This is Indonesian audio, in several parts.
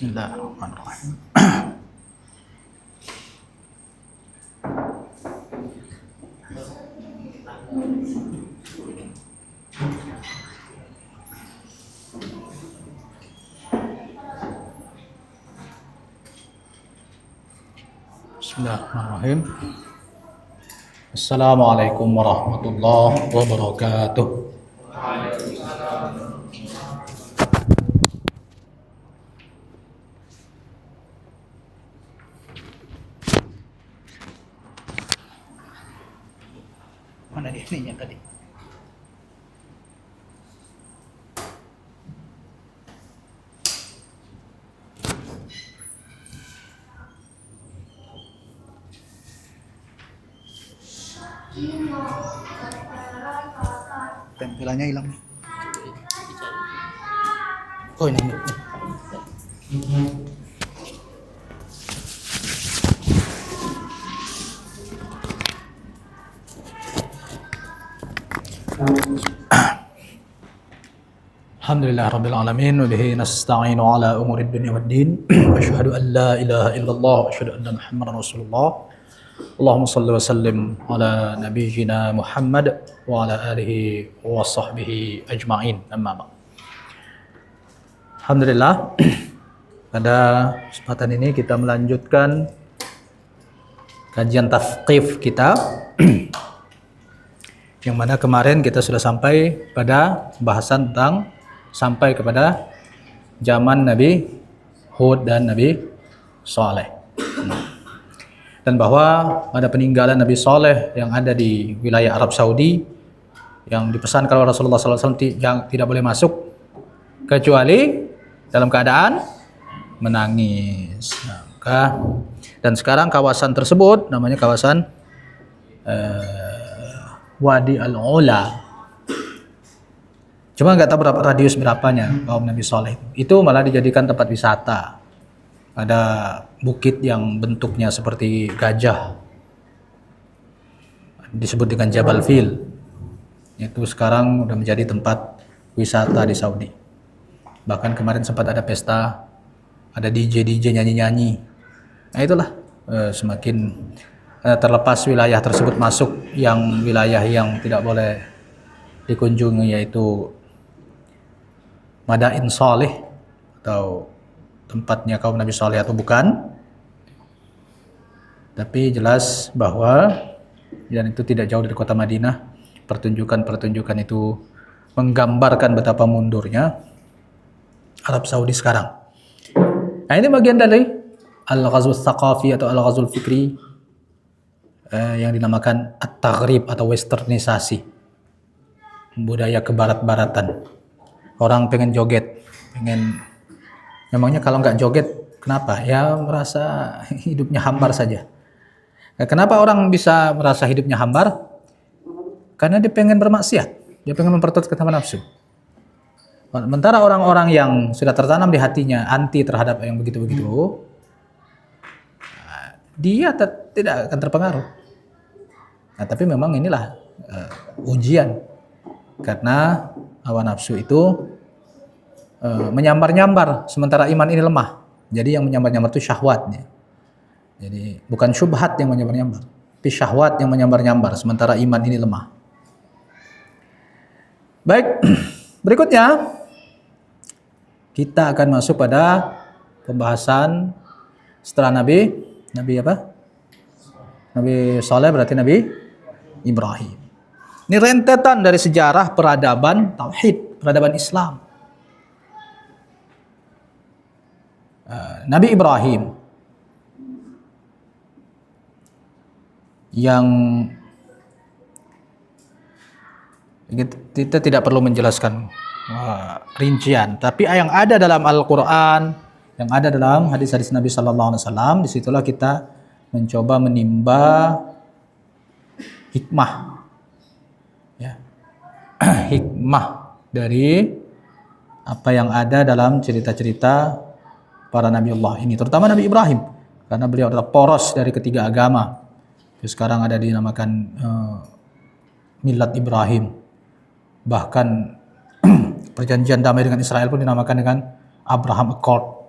Bismillahirrahmanirrahim. Bismillahirrahmanirrahim. Assalamualaikum warahmatullahi wabarakatuh. Mana dia ininya tadi? Tempelannya hilang nih. Oh ini. Alhamdulillah rabbil alamin wa bihi nasta'inu ala umurid dunya waddin. Asyhadu an la ilaha illallah wa asyhadu anna Muhammadar Rasulullah. Allahumma salli wa sallim ala nabiyyina Muhammad wa ala alihi wa sahbihi ajma'in. Amma ba'd. Alhamdulillah, pada kesempatan ini kita melanjutkan kajian tafqif kita yang mana kemarin kita sudah sampai pada bahasan tentang sampai kepada zaman Nabi Hud dan Nabi Saleh. Dan bahwa ada peninggalan Nabi Saleh yang ada di wilayah Arab Saudi yang dipesan kalau Rasulullah SAW yang tidak boleh masuk kecuali dalam keadaan menangis. Dan sekarang kawasan tersebut namanya kawasan Wadi Al-Ula. Cuma nggak tahu berapa radius berapanya kaum Nabi Saleh. Itu malah dijadikan tempat wisata. Ada bukit yang bentuknya seperti gajah, disebut dengan Jabal Fil. Itu sekarang udah menjadi tempat wisata di Saudi. Bahkan kemarin sempat ada pesta, ada DJ nyanyi-nyanyi. Nah itulah semakin terlepas wilayah tersebut masuk yang wilayah yang tidak boleh dikunjungi, yaitu Madain Saleh atau tempatnya kaum Nabi Saleh atau bukan. Tapi jelas bahwa dan itu tidak jauh dari kota Madinah. Pertunjukan itu menggambarkan betapa mundurnya Arab Saudi sekarang. Nah ini bagian dari Al-Ghazwul Thaqafi atau Al-Ghazwul Fikri yang dinamakan At-Taghrib atau Westernisasi, budaya kebarat-baratan. Orang pengen joget, memangnya kalau nggak joget kenapa? Ya merasa hidupnya hambar saja. Nah, kenapa orang bisa merasa hidupnya hambar? Karena dia pengen bermaksiat, dia pengen memperturutkan hawa nafsu. Sementara orang-orang yang sudah tertanam di hatinya anti terhadap yang begitu-begitu, dia tidak akan terpengaruh. Nah, tapi memang inilah ujian, karena hawa nafsu itu menyambar-nyambar, sementara iman ini lemah. Jadi yang menyambar-nyambar itu syahwatnya. Jadi bukan syubhat yang menyambar-nyambar, tapi syahwat yang menyambar-nyambar, sementara iman ini lemah. Baik, berikutnya kita akan masuk pada pembahasan setelah Nabi apa? Nabi Saleh berarti Nabi Ibrahim. Ini rentetan dari sejarah peradaban tauhid, peradaban Islam. Nabi Ibrahim yang kita tidak perlu menjelaskan rincian, tapi yang ada dalam Al-Quran, yang ada dalam hadis-hadis Nabi Sallallahu Alaihi Wasallam, disitulah kita mencoba menimba hikmah, ya, hikmah dari apa yang ada dalam cerita-cerita para Nabi Allah ini, terutama Nabi Ibrahim, karena beliau adalah poros dari ketiga agama. Sekarang ada dinamakan Millat Ibrahim. Bahkan perjanjian damai dengan Israel pun dinamakan dengan Abraham Accord.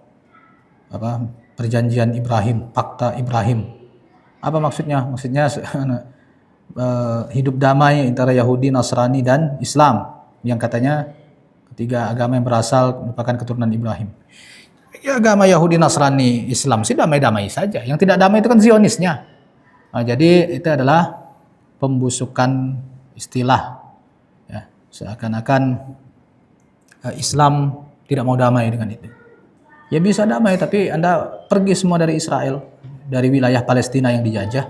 perjanjian Ibrahim, fakta Ibrahim. Apa maksudnya? Maksudnya hidup damai antara Yahudi, Nasrani dan Islam yang katanya ketiga agama yang berasal merupakan keturunan Ibrahim. Ya, agama Yahudi, Nasrani, Islam sih damai-damai saja. Yang tidak damai itu kan Zionisnya. Nah, jadi itu adalah pembusukan istilah. Ya, seakan-akan Islam tidak mau damai dengan itu. Ya bisa damai, tapi Anda pergi semua dari Israel, dari wilayah Palestina yang dijajah,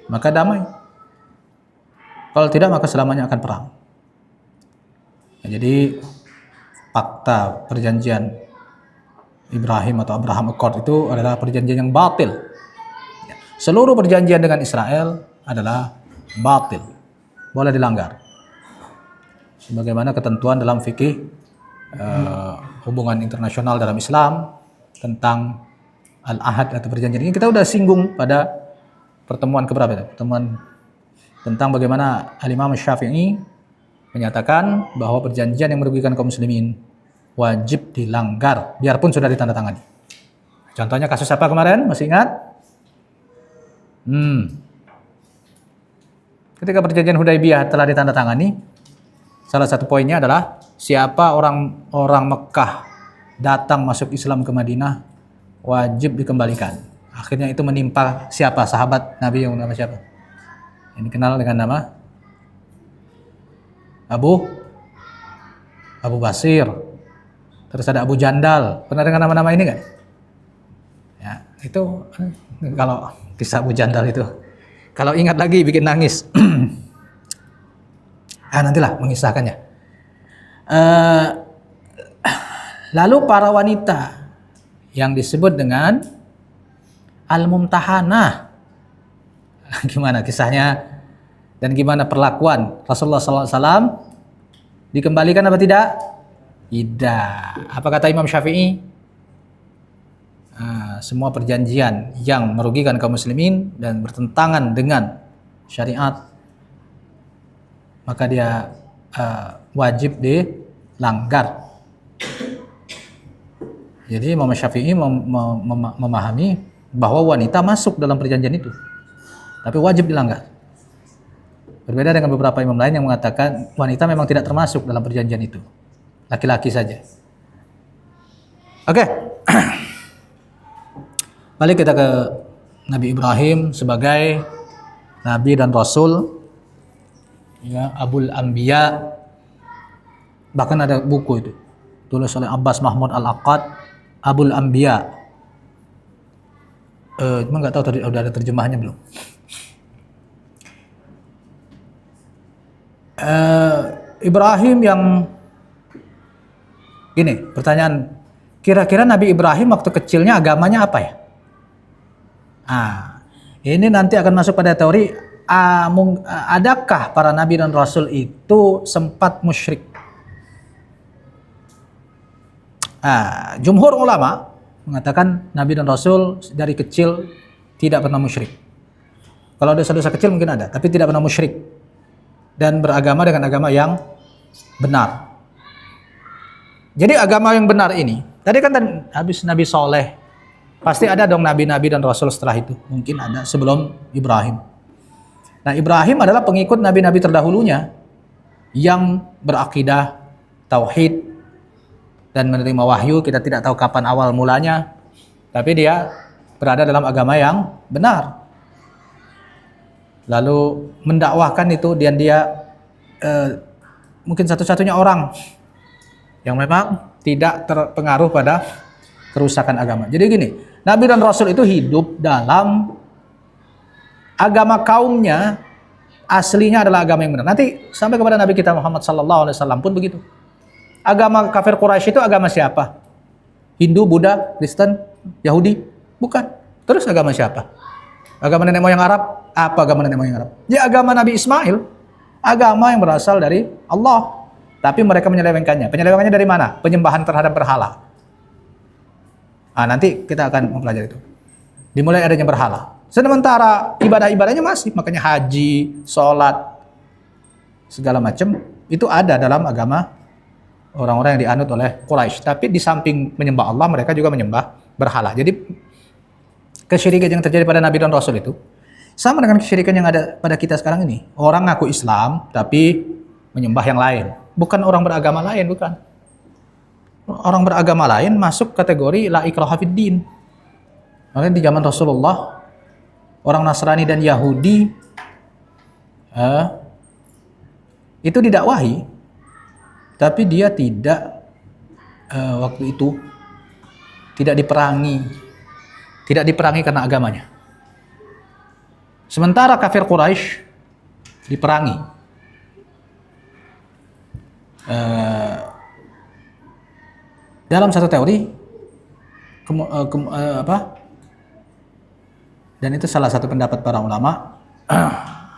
maka damai. Kalau tidak, maka selamanya akan perang. Ya, jadi fakta perjanjian Ibrahim atau Abraham Accord itu adalah perjanjian yang batil. Seluruh perjanjian dengan Israel adalah batil, boleh dilanggar. Sebagaimana ketentuan dalam fikih hubungan internasional dalam Islam tentang al-ahad atau perjanjian ini kita sudah singgung pada pertemuan keberapa itu? Pertemuan tentang bagaimana Al-Imam Syafi'i menyatakan bahwa perjanjian yang merugikan kaum muslimin wajib dilanggar biarpun sudah ditandatangani. Contohnya kasus apa kemarin? Masih ingat? Ketika perjanjian Hudaibiyah telah ditandatangani, salah satu poinnya adalah siapa orang Mekah datang masuk Islam ke Madinah wajib dikembalikan. Akhirnya itu menimpa siapa? Sahabat Nabi yang nama siapa? Yang dikenal dengan nama Abu Basir. Terus ada Abu Jandal. Pernah dengar nama-nama ini nggak? Ya, itu kalau kisah Abu Jandal itu, kalau ingat lagi bikin nangis. Nantilah mengisahkannya. Lalu para wanita yang disebut dengan Al-Mumtahanah, gimana kisahnya dan gimana perlakuan Rasulullah SAW? Dikembalikan apa tidak? Tidak. Apa kata Imam Syafi'i? Semua perjanjian yang merugikan kaum muslimin dan bertentangan dengan syariat, maka dia wajib dilanggar. Jadi Imam Syafi'i memahami bahwa wanita masuk dalam perjanjian itu, tapi wajib dilanggar. Berbeda dengan beberapa imam lain yang mengatakan wanita memang tidak termasuk dalam perjanjian itu, laki-laki saja. Oke. Balik kita ke Nabi Ibrahim sebagai Nabi dan Rasul, ya, Abul Anbiya. Bahkan ada buku itu tulis oleh Abbas Mahmud Al-Aqad, Abul Anbiya. Cuma nggak tahu tadi udah ada terjemahannya belum. Ibrahim yang gini, pertanyaan, kira-kira Nabi Ibrahim waktu kecilnya agamanya apa ya? Ini nanti akan masuk pada teori adakah para nabi dan rasul itu sempat musyrik? Jumhur ulama mengatakan nabi dan rasul dari kecil tidak pernah musyrik. Kalau dosa-dosa kecil mungkin ada, tapi tidak pernah musyrik dan beragama dengan agama yang benar. Jadi agama yang benar ini, tadi kan habis Nabi Soleh, pasti ada dong nabi-nabi dan rasul setelah itu. Mungkin ada sebelum Ibrahim. Nah, Ibrahim adalah pengikut nabi-nabi terdahulunya yang berakidah tauhid dan menerima wahyu. Kita tidak tahu kapan awal mulanya, tapi dia berada dalam agama yang benar. Lalu mendakwahkan itu, dan dia mungkin satu-satunya orang yang memang tidak terpengaruh pada kerusakan agama. Jadi gini, Nabi dan Rasul itu hidup dalam agama kaumnya, aslinya adalah agama yang benar. Nanti sampai kepada Nabi kita Muhammad SAW pun begitu. Agama kafir Quraisy itu agama siapa? Hindu, Buddha, Kristen, Yahudi? Bukan. Terus agama siapa? Agama nenek moyang Arab? Apa agama nenek moyang Arab? Ya agama Nabi Ismail, agama yang berasal dari Allah. Tapi mereka menyelewengkannya. Penyelewengannya dari mana? Penyembahan terhadap berhala. Nanti kita akan mempelajari itu. Dimulai adanya berhala. Sementara ibadah-ibadahnya masih, makanya haji, sholat, segala macam itu ada dalam agama orang-orang yang dianut oleh Quraisy. Tapi di samping menyembah Allah, mereka juga menyembah berhala. Jadi kesyirikan yang terjadi pada Nabi dan Rasul itu sama dengan kesyirikan yang ada pada kita sekarang ini. Orang ngaku Islam tapi menyembah yang lain. Bukan orang beragama lain, bukan. Orang beragama lain masuk kategori la ikraha fid din. Makanya di zaman Rasulullah, orang Nasrani dan Yahudi itu didakwahi, tapi dia tidak waktu itu tidak diperangi karena agamanya. Sementara kafir Quraisy diperangi. Dalam satu teori, dan itu salah satu pendapat para ulama,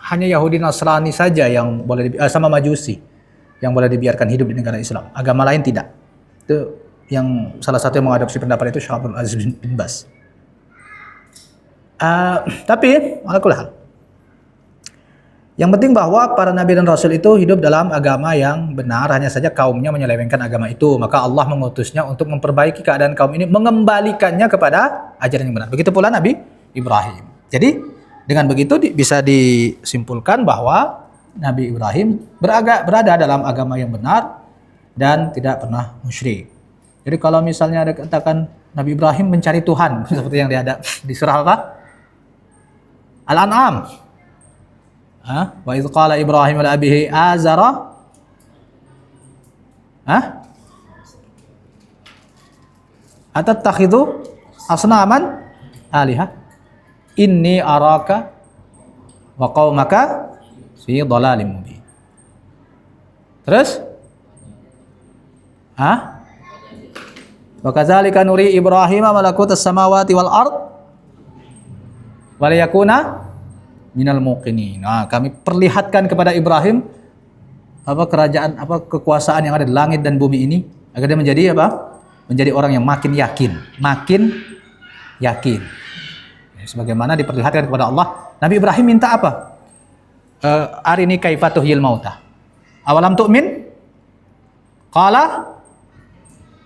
hanya Yahudi Nasrani saja yang boleh sama Majusi yang boleh dibiarkan hidup di negara Islam. Agama lain tidak. Itu yang salah satu yang mengadopsi pendapat itu Syekh Abdul Aziz bin Baz. Tapi alhamdulillah, yang penting bahwa para nabi dan rasul itu hidup dalam agama yang benar, hanya saja kaumnya menyelewengkan agama itu. Maka Allah mengutusnya untuk memperbaiki keadaan kaum ini, mengembalikannya kepada ajaran yang benar. Begitu pula Nabi Ibrahim. Jadi dengan begitu bisa disimpulkan bahwa Nabi Ibrahim berada dalam agama yang benar dan tidak pernah musyrik. Jadi kalau misalnya ada katakan Nabi Ibrahim mencari Tuhan seperti yang ada di surah apa? Al-An'am. Wa idz qala Ibrahim li abihi azara atattakhidhu asnaman aliha inni araka wa qaumaka fi dhalalim mubin. Terus wa kadzalika nuri Ibrahim malakutas samawati wal ard wa liyakuna minal muqinin. Nah, kami perlihatkan kepada Ibrahim kekuasaan yang ada di langit dan bumi ini agar dia menjadi menjadi orang yang makin yakin. Sebagaimana diperlihatkan kepada Allah. Nabi Ibrahim minta apa? Arini kaifa tuhyil mauta. Awalam tu'min? Qala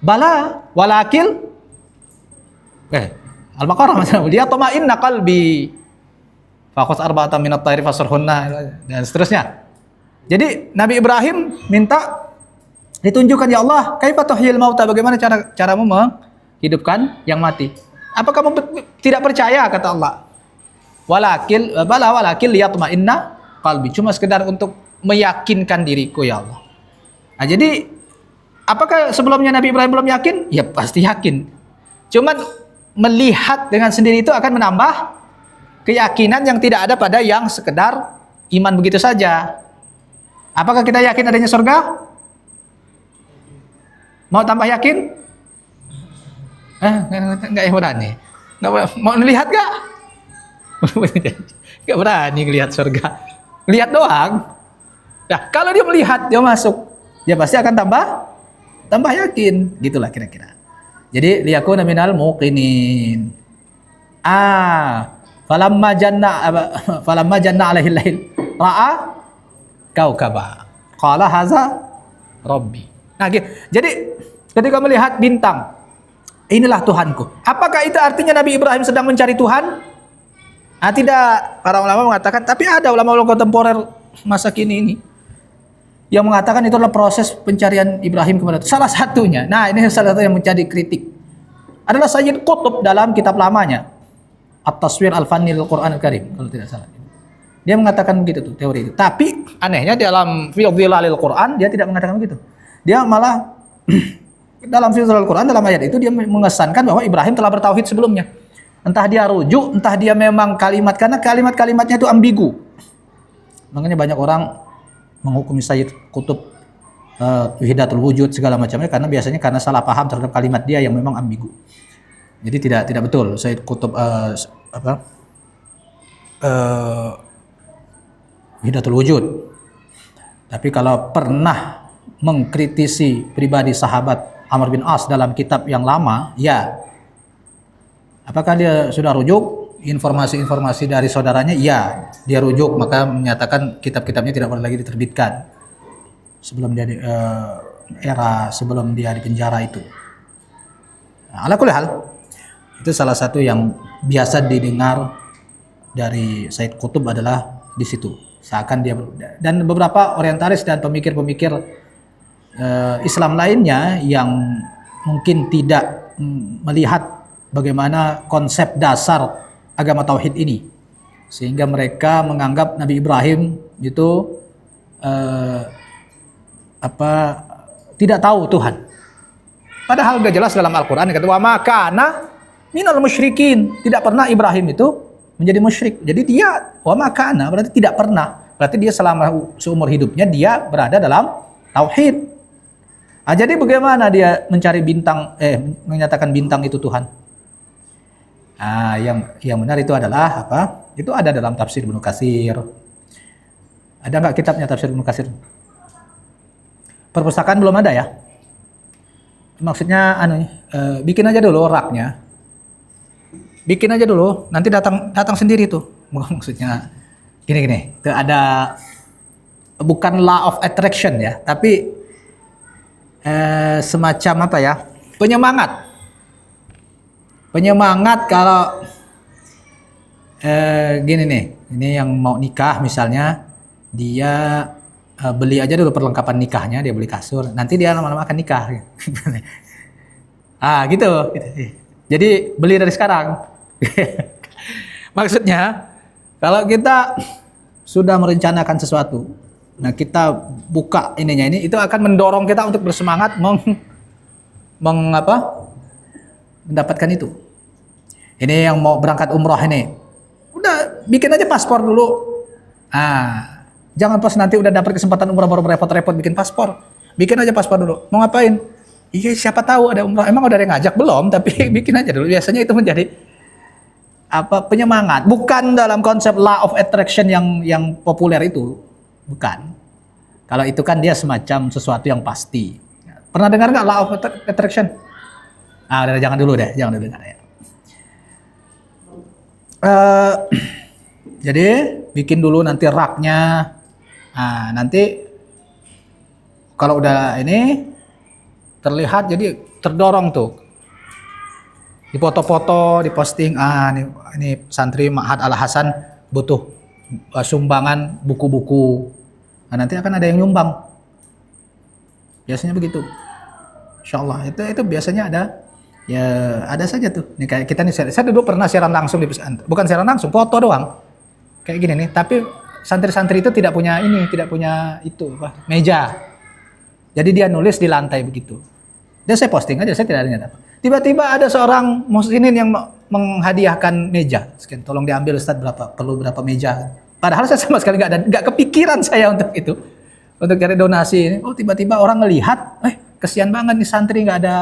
bala walakil Al-Baqarah misalnya, dia toma'inna qalbi faqus arba'atan minat tayri fasurhunna dan seterusnya. Jadi Nabi Ibrahim minta ditunjukkan, ya Allah, kaifa tuhyil mauta, bagaimana caramu menghidupkan yang mati. Apa kamu tidak percaya, kata Allah. Walakil liyatma'inna qalbi, cuma sekedar untuk meyakinkan diriku, ya Allah. Nah, jadi apakah sebelumnya Nabi Ibrahim belum yakin? Ya pasti yakin. Cuman melihat dengan sendiri itu akan menambah keyakinan yang tidak ada pada yang sekedar iman begitu saja. Apakah kita yakin adanya surga? Mau tambah yakin? Enggak ya berani. Mau lihat gak? Enggak berani lihat surga. Lihat doang. Nah, kalau dia melihat, dia masuk, dia pasti akan tambah yakin. Gitulah kira-kira. Jadi liyakuna minal muqinin. Falamma janna alaihi lail ra'a kaukaba qala haza rabbi. Nah, jadi ketika melihat bintang, inilah Tuhanku. Apakah itu artinya Nabi Ibrahim sedang mencari Tuhan? Tidak. Para ulama mengatakan, tapi ada ulama-ulama kontemporer masa kini ini yang mengatakan itu adalah proses pencarian Ibrahim kepada Tuhan. Salah satunya, nah ini salah satu yang menjadi kritik, adalah Sayyid Qutb dalam kitab lamanya At-Taswir Al-Fanni Al-Quran Al-Karim, kalau tidak salah. Dia mengatakan begitu tuh, teori itu. Tapi anehnya dalam Fi Dhilalil Quran dia tidak mengatakan begitu. Dia malah dalam Fi Dhilalil Quran, dalam ayat itu dia mengesankan bahwa Ibrahim telah bertauhid sebelumnya. Entah dia rujuk, entah dia memang karena kalimat-kalimatnya itu ambigu. Makanya banyak orang menghukumi Sayyid Qutb Wahidatul Wujud segala macamnya karena salah paham terhadap kalimat dia yang memang ambigu. Jadi tidak betul Sayyid Qutb Wahidatul Wujud. Tapi kalau pernah mengkritisi pribadi sahabat Amr bin As dalam kitab yang lama, ya. Apakah dia sudah rujuk informasi-informasi dari saudaranya? Ya, dia rujuk, maka menyatakan kitab-kitabnya tidak boleh lagi diterbitkan sebelum dia era sebelum dia di penjara itu. Nah, ala kulli hal, itu salah satu yang biasa didengar dari Said Qutb adalah di situ. Seakan dia dan beberapa orientalis dan pemikir-pemikir Islam lainnya yang mungkin tidak melihat bagaimana konsep dasar agama tauhid ini, sehingga mereka menganggap Nabi Ibrahim itu tidak tahu Tuhan. Padahal udah jelas dalam Al-Quran kata wa makana minal musyrikin, tidak pernah Ibrahim itu menjadi musyrik. Jadi dia wa makana berarti tidak pernah, berarti dia selama seumur hidupnya dia berada dalam tauhid. Jadi bagaimana dia mencari bintang, menyatakan bintang itu Tuhan? Yang benar itu adalah apa? Itu ada dalam tafsir Ibnu Katsir. Ada nggak kitabnya tafsir Ibnu Katsir? Perpustakaan belum ada ya? Maksudnya bikin aja dulu raknya. Bikin aja dulu, nanti datang sendiri tuh. Maksudnya gini. Itu ada bukan law of attraction ya, tapi semacam apa ya? Penyemangat kalau gini nih, ini yang mau nikah misalnya, dia beli aja dulu perlengkapan nikahnya, dia beli kasur, nanti dia lama-lama akan nikah. Gitu. Jadi beli dari sekarang. Maksudnya kalau kita sudah merencanakan sesuatu, nah kita buka ininya ini, itu akan mendorong kita untuk bersemangat mendapatkan itu. Ini yang mau berangkat umroh ini, udah bikin aja paspor dulu. Jangan pas nanti udah dapat kesempatan umroh baru repot-repot bikin paspor. Bikin aja paspor dulu. Mau ngapain? Iya, siapa tahu ada umroh. Emang udah ada yang ngajak belum? Tapi bikin aja dulu. Biasanya itu menjadi penyemangat. Bukan dalam konsep law of attraction yang populer itu. Bukan. Kalau itu kan dia semacam sesuatu yang pasti. Pernah dengar nggak law of attraction? Jangan dulu dengar ya. Jadi bikin dulu nanti raknya. Nanti kalau udah ini terlihat, jadi terdorong tuh, dipoto-foto, diposting. Ini santri Ma'had Al Hasan butuh sumbangan buku-buku. Nanti akan ada yang nyumbang. Biasanya begitu. Insyaallah itu biasanya ada. Ya ada saja tuh. Nih kayak kita nih, saya dulu pernah siaran langsung di pesantren. Bukan siaran langsung, foto doang. Kayak gini nih, tapi santri-santri itu tidak punya meja. Jadi dia nulis di lantai begitu. Dan saya posting aja, saya tidak ada niat apa. Tiba-tiba ada seorang muslimin yang menghadiahkan meja. Sekian, tolong diambil Ustaz, perlu berapa meja. Padahal saya sama sekali nggak kepikiran saya untuk itu. Untuk cari donasi. Tiba-tiba orang ngelihat, kesian banget nih santri, nggak ada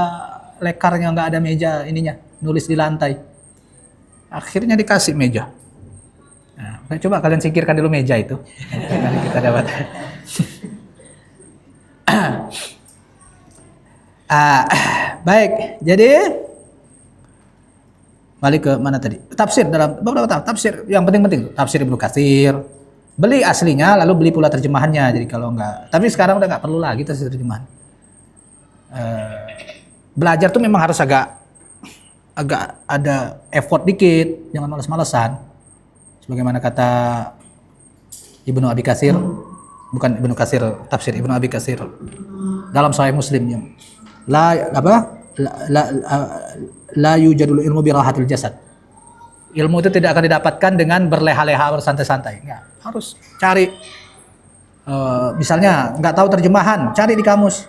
lekarnya, nggak ada meja ininya, nulis di lantai. Akhirnya dikasih meja. Coba kalian singkirkan dulu meja itu. Nanti kita dapat. Baik, jadi balik ke mana tadi? Tafsir, dalam beberapa tafsir yang penting-penting. Tafsir Ibnu Katsir. Beli aslinya, lalu beli pula terjemahannya. Jadi kalau enggak, tapi sekarang udah nggak perlu lagi terjemahan. Belajar tuh memang harus agak ada effort dikit, jangan malas-malesan. Sebagaimana kata Ibnu Abi Katsir, bukan Ibnu Katsir, tafsir Ibnu Abi Katsir dalam Sahih Muslim, la yujadul ilmu bi rahatil jasad. Ilmu itu tidak akan didapatkan dengan berleha-leha, bersantai-santai. Enggak, harus cari. Misalnya nggak tahu terjemahan, cari di kamus.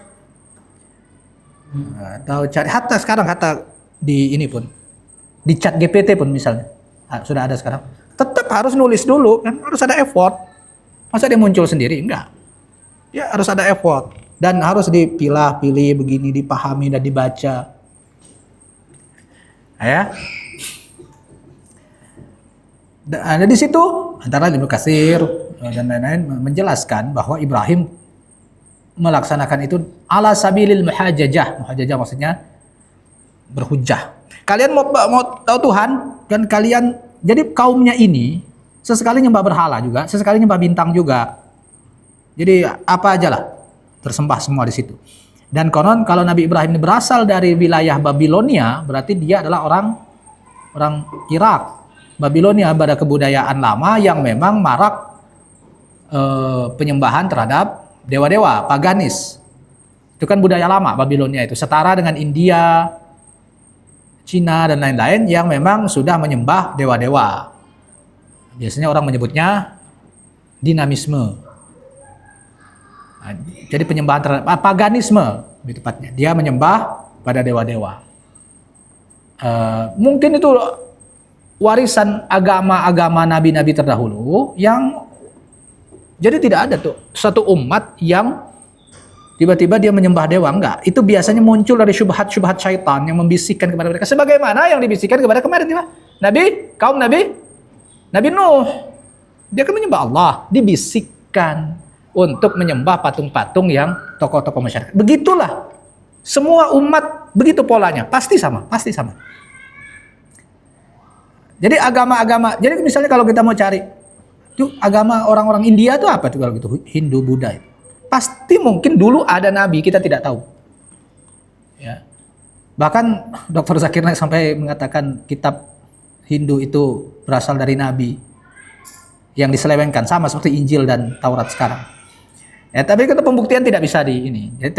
Atau cari sekarang di ini pun, di chat GPT pun misalnya sudah ada sekarang. Tetap harus nulis dulu, kan harus ada effort. Masa dia muncul sendiri? Enggak. Ya harus ada effort dan harus dipilah-pilih begini, dipahami dan dibaca. Ya. Ada di situ antara Ibnu Katsir dan lain-lain menjelaskan bahwa Ibrahim melaksanakan itu ala sabilil muhajajah. Muhajajah maksudnya berhujjah. Kalian mau tahu Tuhan, dan kalian jadi kaumnya ini sesekali nyembah berhala juga, sesekali nyembah bintang juga. Jadi apa aja lah, tersembah semua di situ. Dan konon kalau Nabi Ibrahim ini berasal dari wilayah Babilonia, berarti dia adalah orang Irak. Babilonia pada kebudayaan lama yang memang marak penyembahan terhadap dewa-dewa, paganis. Itu kan budaya lama Babilonia itu, setara dengan India, Cina dan lain-lain yang memang sudah menyembah dewa-dewa. Biasanya orang menyebutnya dinamisme. Nah, jadi penyembahan terhadap paganisme, lebih tepatnya. Dia menyembah pada dewa-dewa. Mungkin itu warisan agama-agama nabi-nabi terdahulu yang jadi tidak ada tuh satu umat yang tiba-tiba dia menyembah dewa, enggak. Itu biasanya muncul dari syubhat-syubhat syaitan yang membisikkan kepada mereka. Sebagaimana yang dibisikkan kepada kemarin kaum Nabi Nuh. Dia kan menyembah Allah, dibisikkan untuk menyembah patung-patung yang tokoh-tokoh masyarakat. Begitulah. Semua umat begitu polanya, pasti sama. Jadi agama-agama, jadi misalnya kalau kita mau cari itu agama orang-orang India itu apa tuh kalau gitu? Hindu, Buddha itu. Pasti mungkin dulu ada nabi, kita tidak tahu. Ya. Bahkan Dr. Zakir Naik sampai mengatakan kitab Hindu itu berasal dari nabi yang diselewengkan, sama seperti Injil dan Taurat sekarang. Ya, tapi itu pembuktian tidak bisa di ini. Jadi,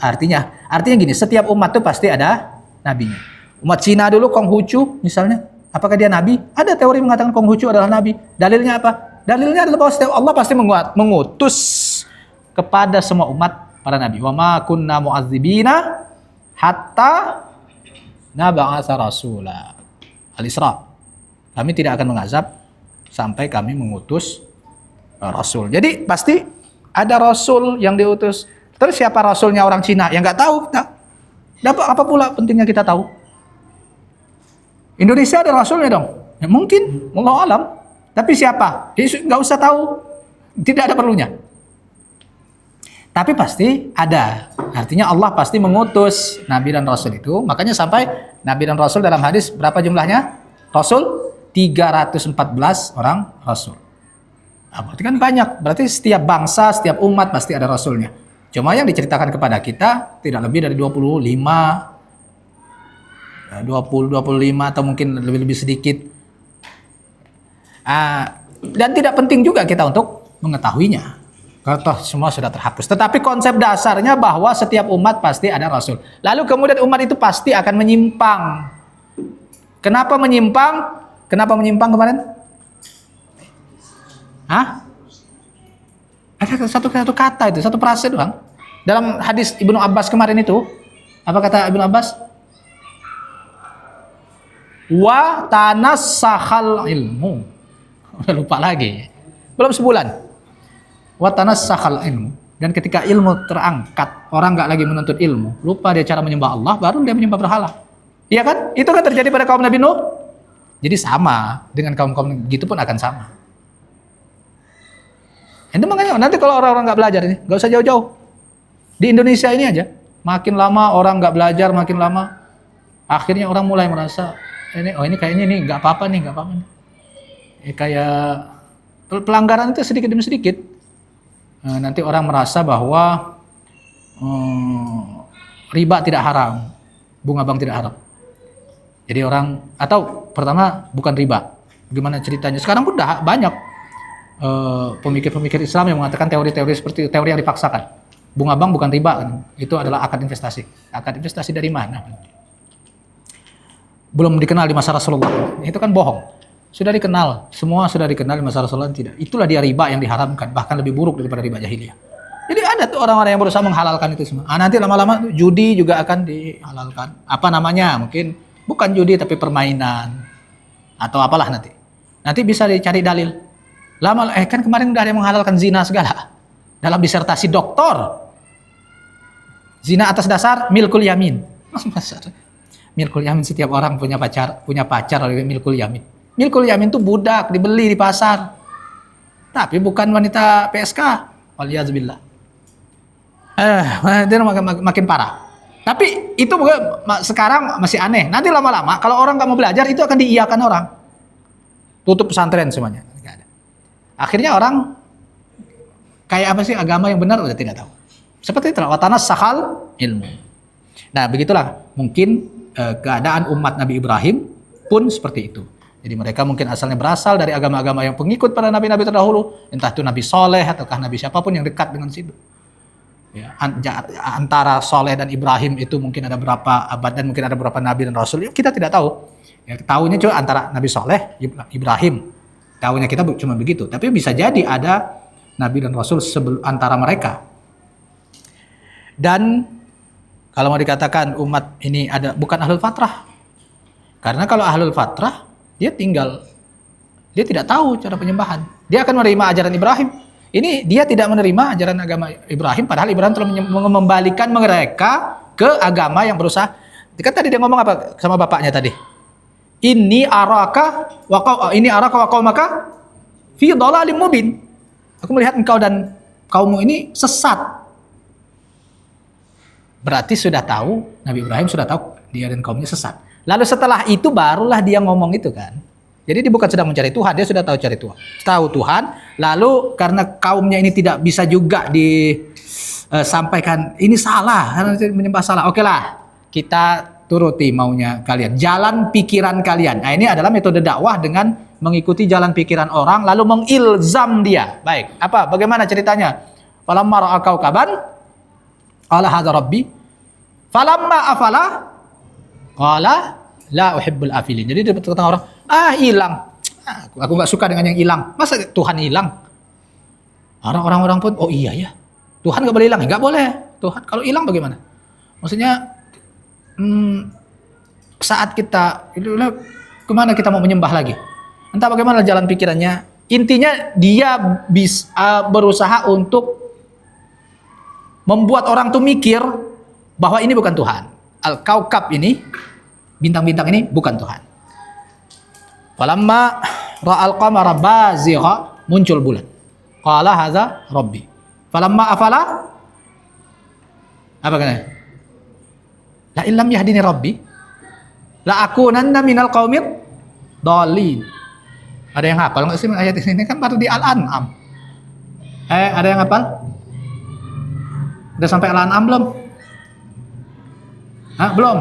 artinya gini, setiap umat itu pasti ada nabinya. Umat Cina dulu Konghucu misalnya, apakah dia nabi? Ada teori mengatakan Konghucu adalah nabi. Dalilnya apa? Dalilnya adalah bahwa Allah pasti mengutus kepada semua umat para nabi. Wa ma kunna mu'adzibina hatta nab'atsa rasula. Al-Isra. Kami tidak akan mengazab sampai kami mengutus rasul. Jadi pasti ada rasul yang diutus. Terus siapa rasulnya orang Cina? Yang nggak tahu. Dapat apa pula pentingnya kita tahu? Indonesia ada rasulnya dong. Ya, mungkin, wallahu alam. Tapi siapa? Nggak usah tahu. Tidak ada perlunya. Tapi pasti ada. Artinya Allah pasti mengutus Nabi dan Rasul itu. Makanya sampai Nabi dan Rasul dalam hadis berapa jumlahnya? Rasul 314 orang Rasul. Nah, berarti kan banyak. Berarti setiap bangsa, setiap umat pasti ada Rasulnya. Cuma yang diceritakan kepada kita tidak lebih dari 25 atau mungkin lebih sedikit. Dan tidak penting juga kita untuk mengetahuinya. Karena semua sudah terhapus. Tetapi konsep dasarnya bahwa setiap umat pasti ada Rasul. Lalu kemudian umat itu pasti akan menyimpang. Kenapa menyimpang? Kenapa menyimpang kemarin? Ada satu kata itu, satu frase doang. Dalam hadis Ibnu Abbas kemarin itu, apa kata Ibnu Abbas? Wa tanassahal ilmu. Udah lupa lagi. Belum sebulan. Wa tanassahal ilmu. Dan ketika ilmu terangkat, orang nggak lagi menuntut ilmu, lupa dia cara menyembah Allah, baru dia menyembah berhala. Iya kan? Itu kan terjadi pada kaum Nabi Nuh. Jadi sama dengan kaum-kaum gitu pun akan sama. Itu makanya nanti kalau orang-orang nggak belajar ini, nggak usah jauh-jauh. Di Indonesia ini aja, makin lama orang nggak belajar, makin lama, akhirnya orang mulai merasa ini kayaknya nih nggak apa-apa nih. Kayak pelanggaran itu sedikit demi sedikit. Nanti orang merasa bahwa riba tidak haram, bunga bank tidak haram. Jadi orang, atau pertama bukan riba. Bagaimana ceritanya? Sekarang pun udah banyak pemikir-pemikir Islam yang mengatakan teori-teori seperti teori yang dipaksakan. Bunga bank bukan riba, kan? Itu adalah akad investasi. Akad investasi dari mana? Belum dikenal di masa Rasulullah. Itu kan bohong. Sudah dikenal, semua sudah dikenal di masa Rasulullah, tidak. Itulah dia riba yang diharamkan, bahkan lebih buruk daripada riba jahiliyah. Jadi ada tuh orang-orang yang berusaha menghalalkan itu semua. Nanti lama-lama judi juga akan dihalalkan. Apa namanya? Mungkin bukan judi tapi permainan atau apalah nanti. Nanti bisa dicari dalil. Kan kemarin udah ada yang menghalalkan zina segala. Dalam disertasi doktor. Zina atas dasar milkul yamin. Milkul yamin, setiap orang punya pacar oleh milkul yamin. Milkul yamin itu budak dibeli di pasar. Tapi bukan wanita PSK. Waliyadzubillah. Itu makin parah. Tapi itu sekarang masih aneh. Nanti lama-lama kalau orang nggak mau belajar itu akan diiyakan orang. Tutup pesantren semuanya. Nggak ada. Akhirnya orang kayak apa sih agama yang benar udah tidak tahu. Seperti itulah watanas sahal ilmu. Nah, begitulah mungkin keadaan umat Nabi Ibrahim pun seperti itu. Jadi mereka mungkin asalnya berasal dari agama-agama yang pengikut pada nabi-nabi terdahulu, entah itu Nabi Soleh ataukah Nabi siapapun yang dekat dengan situ. Ya, antara Soleh dan Ibrahim itu mungkin ada berapa abad dan mungkin ada berapa nabi dan rasul. Ya, kita tidak tahu. Ya, tahunya cuma antara Nabi Soleh, Ibrahim. Tahunya kita cuma begitu. Tapi bisa jadi ada nabi dan rasul antara mereka. Dan kalau mau dikatakan umat ini ada bukan ahlul fatrah. Karena kalau ahlul fatrah dia tidak tahu cara penyembahan. Dia akan menerima ajaran Ibrahim. Ini dia tidak menerima ajaran agama Ibrahim, padahal Ibrahim telah mengembalikan mereka ke agama yang berusaha. Kan tadi dia ngomong apa sama bapaknya tadi? Ini araka wa qaumaka fi dhalalim mubin. Aku melihat engkau dan kaummu ini sesat. Berarti sudah tahu, Nabi Ibrahim sudah tahu dia dan kaumnya sesat. Lalu setelah itu barulah dia ngomong itu kan. Jadi dia bukan sedang mencari Tuhan, dia sudah tahu cari Tuhan. Tahu Tuhan, lalu karena kaumnya ini tidak bisa juga disampaikan ini salah, karena menyembah salah. Oke lah, kita turuti maunya kalian. Jalan pikiran kalian. Nah, ini adalah metode dakwah dengan mengikuti jalan pikiran orang lalu mengilzam dia. Baik, apa? Bagaimana ceritanya? Falamma ra'a kaukaban qala hadza rabbi. Falamma afala qala la uhibbul afilin. Jadi dia berkata orang, hilang. Aku nggak suka dengan yang hilang. Masa Tuhan hilang? Orang-orang pun, oh iya ya. Tuhan nggak boleh hilang. Nggak boleh. Tuhan kalau hilang bagaimana? Maksudnya saat kita kemana kita mau menyembah lagi? Entah bagaimana jalan pikirannya. Intinya dia berusaha untuk membuat orang tuh mikir bahwa ini bukan Tuhan. Al-Kaukab ini, bintang-bintang ini bukan Tuhan. Falamma ra'al qamara bazigha, muncul bulan. Qala hadza rabbi. Falamma afala, apa katanya? La illam yahdini rabbi la akunanna minal qaumid dhalin. Ada yang hafal enggak sih ayat ini? Kan baru di Al-An'am. Ada yang hafal? Udah sampai Al-An'am belum? Belum.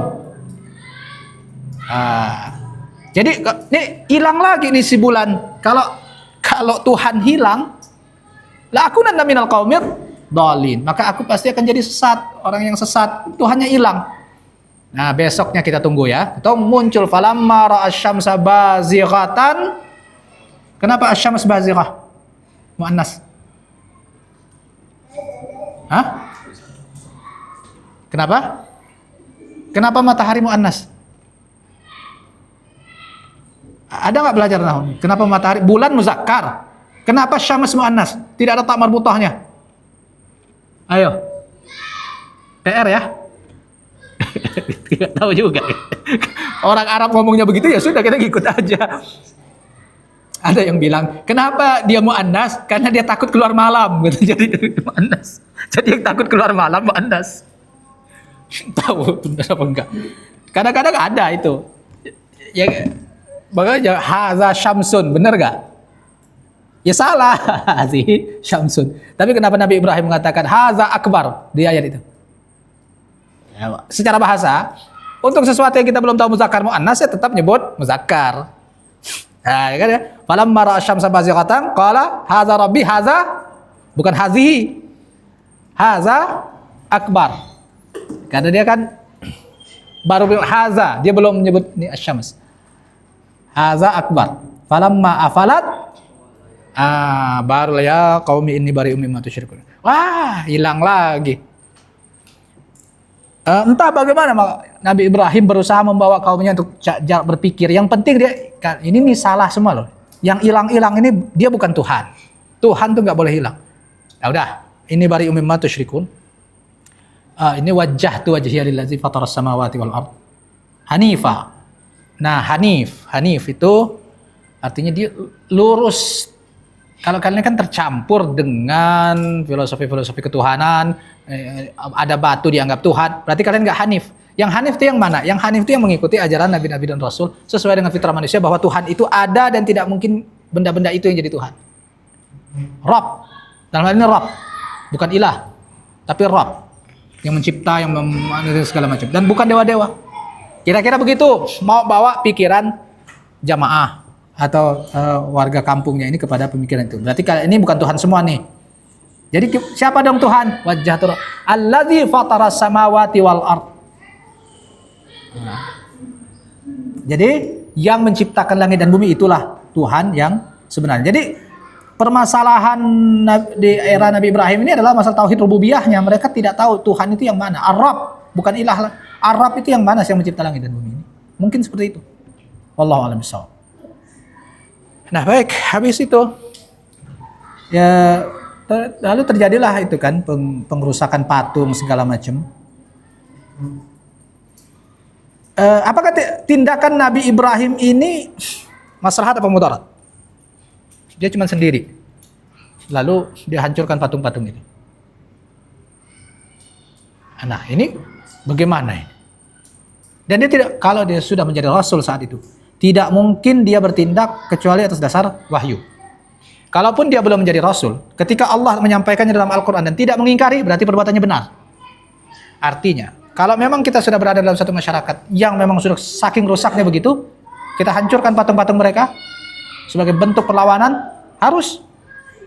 Jadi ini hilang lagi nih si bulan. Kalau Tuhan hilang, la akunanna minal qaumid dhalin. Maka aku pasti akan jadi sesat, orang yang sesat. Tuhannya hilang. Nah, besoknya kita tunggu ya. Atau muncul falamma ra'asy-syamsa bazighatan. Kenapa asy-syams bazighah? Muannas. Kenapa? Kenapa matahari muannas? Ada nggak belajar nahwu? Kenapa matahari? Bulan muzakkar. Kenapa syams muannas? Tidak ada tak marbutahnya. Ayo. PR ya. Tidak tahu juga. Orang Arab ngomongnya begitu ya sudah kita ikut aja. Ada yang bilang, kenapa dia muannas? Karena dia takut keluar malam gitu. Jadi muannas. Jadi yang takut keluar malam muannas. Tahu benar apa enggak? Kadang-kadang ada itu. Ya bagaimana haza syamsun, benar enggak? Ya salah sih syamsun. Tapi kenapa Nabi Ibrahim mengatakan haza akbar di ayat itu? Ya, secara bahasa, untuk sesuatu yang kita belum tahu muzakkar muannas ya tetap nyebut muzakkar. Nah, ya kan ya. Falamma ra'a syamsa bazighatan qala haza rabbi haza bukan hazihi. Haza akbar. Karena dia kan baru bilang haza, dia belum menyebut ini asyams. Haza akbar. Falamma afalat baru ya qaumi inni bari'um mimma tusyrikun. Wah, hilang lagi. Entah bagaimana Nabi Ibrahim berusaha membawa kaumnya untuk berpikir. Yang penting dia ini nih salah semua loh. Yang hilang-hilang ini dia bukan Tuhan. Tuhan tuh nggak boleh hilang. Ya udah, ini bari'um mimma tusyrikun. Ini wajjahtu wajhiya lillazi fataras samawati wal ard hanifa. Nah, hanif itu artinya dia lurus. Kalau kalian kan tercampur dengan filosofi ketuhanan, ada batu dianggap Tuhan, berarti kalian nggak hanif. Yang hanif itu yang mana? Yang hanif itu yang mengikuti ajaran nabi-nabi dan rasul sesuai dengan fitrah manusia bahwa Tuhan itu ada dan tidak mungkin benda-benda itu yang jadi Tuhan. Rabb, dalam hal ini Rabb, bukan ilah. tapi Rabb yang mencipta, yang segala macam, dan bukan dewa-dewa. Kira-kira begitu mau bawa pikiran jamaah atau warga kampungnya ini kepada pemikiran itu. Berarti ini bukan Tuhan semua nih. Jadi siapa dong Tuhan? Wajjahatur alladzi fatara samawati wal ard. Jadi yang menciptakan langit dan bumi itulah Tuhan yang sebenarnya. Jadi permasalahan di era Nabi Ibrahim ini adalah masalah tauhid rububiyahnya. Mereka tidak tahu Tuhan itu yang mana. Ar-Rabb, bukan ilah. Ar-Rabb itu yang mana yang mencipta langit dan bumi ini. Mungkin seperti itu. Wallahu a'lam bishawab. Nah, baik, habis itu ya lalu terjadilah itu kan pengerusakan patung segala macam. Apakah tindakan Nabi Ibrahim ini maslahat apa mudarat? Dia cuma sendiri. Lalu dia hancurkan patung-patung itu. Nah, ini bagaimana ini? Dan dia tidak, kalau dia sudah menjadi rasul saat itu, tidak mungkin dia bertindak kecuali atas dasar wahyu. Kalaupun dia belum menjadi rasul, ketika Allah menyampaikannya dalam Al-Quran dan tidak mengingkari, berarti perbuatannya benar. Artinya, kalau memang kita sudah berada dalam satu masyarakat yang memang sudah saking rusaknya begitu, kita hancurkan patung-patung mereka sebagai bentuk perlawanan, harus.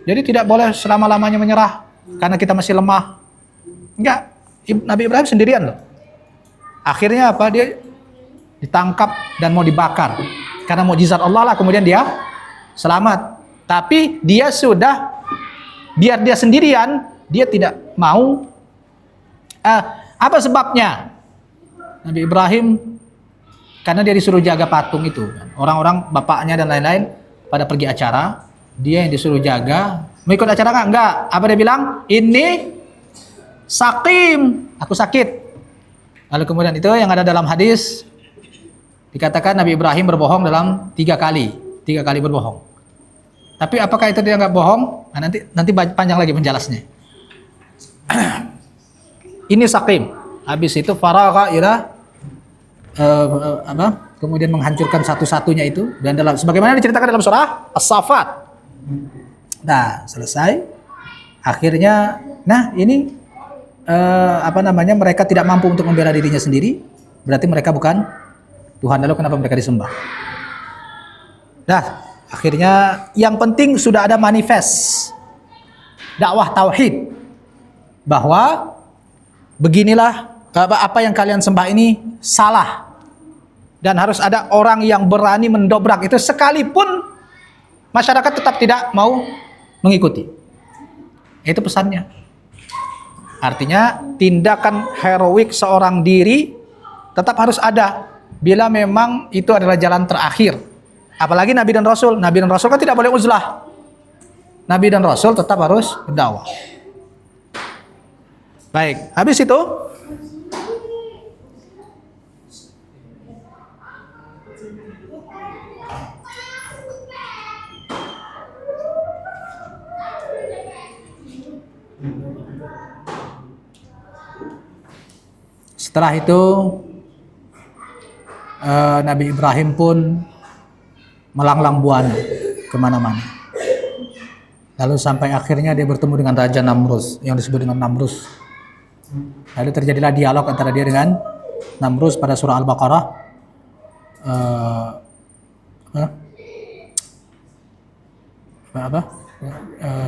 Jadi tidak boleh selama-lamanya menyerah karena kita masih lemah. Enggak, Nabi Ibrahim sendirian loh. Akhirnya apa? Dia ditangkap dan mau dibakar. Karena mukjizat Allah lah, kemudian dia selamat. Tapi dia sudah, biar dia sendirian, dia tidak mau. Apa sebabnya? Nabi Ibrahim, karena dia disuruh jaga patung itu. Orang-orang, bapaknya dan lain-lain, pada pergi acara, dia yang disuruh jaga. Mau ikut acara nggak? Enggak. Apa dia bilang? Ini sakim, aku sakit. Lalu kemudian itu yang ada dalam hadis, dikatakan Nabi Ibrahim berbohong dalam 3 kali. 3 kali berbohong. Tapi apakah itu dia nggak bohong? Nah, nanti panjang lagi penjelasnya. Ini sakim. Habis itu faragha ila kemudian menghancurkan satu-satunya itu, dan dalam sebagaimana diceritakan dalam surah As-Saffat. Nah, selesai. Akhirnya, nah ini mereka tidak mampu untuk membela dirinya sendiri. Berarti mereka bukan Tuhan. Lalu kenapa mereka disembah? Nah, akhirnya yang penting sudah ada manifest dakwah tauhid bahwa beginilah apa yang kalian sembah ini salah, dan harus ada orang yang berani mendobrak itu sekalipun masyarakat tetap tidak mau mengikuti. Itu pesannya. Artinya tindakan heroik seorang diri tetap harus ada bila memang itu adalah jalan terakhir. Apalagi Nabi dan Rasul. Nabi dan Rasul kan tidak boleh uzlah. Nabi dan Rasul tetap harus berdakwah. Baik, habis itu setelah itu Nabi Ibrahim pun melanglang buana kemana-mana. Lalu sampai akhirnya dia bertemu dengan Raja Namrus yang disebut dengan Namrus. Lalu terjadilah dialog antara dia dengan Namrus pada surah Al-Baqarah.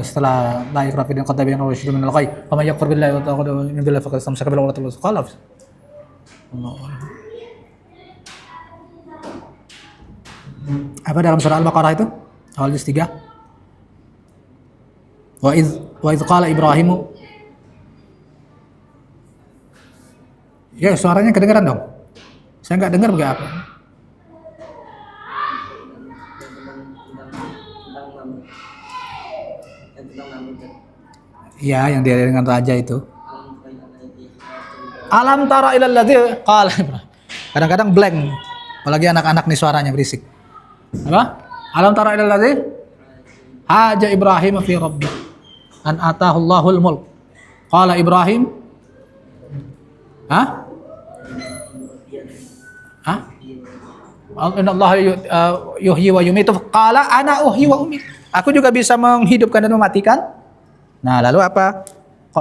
Setelah la ikraha fid din qad tabayyana rusydu minal ghayy wa may yakfur billahi wa taqadu min billahi faqad istamsaka bil urwatil wuthqa. Apa dalam surah Al-Baqarah itu? Awal juz 3. Wa idz qala Ibrahimu. Ya, suaranya kedengaran dong. Saya nggak dengar begitu apa. Ya, yang dia dengan raja itu. Alam tara ilal ladzi qala. Kadang-kadang blank. Apalagi anak-anak nih suaranya berisik. Apa? Alam tara ilal ladzi haja Ibrahim fi rabbih an atahu Allahul mulk. Qala Ibrahim, Inna Allah yuhyi wa yumitu. Qala ana uhyi wa umit. Aku juga bisa menghidupkan dan mematikan. Nah, lalu apa?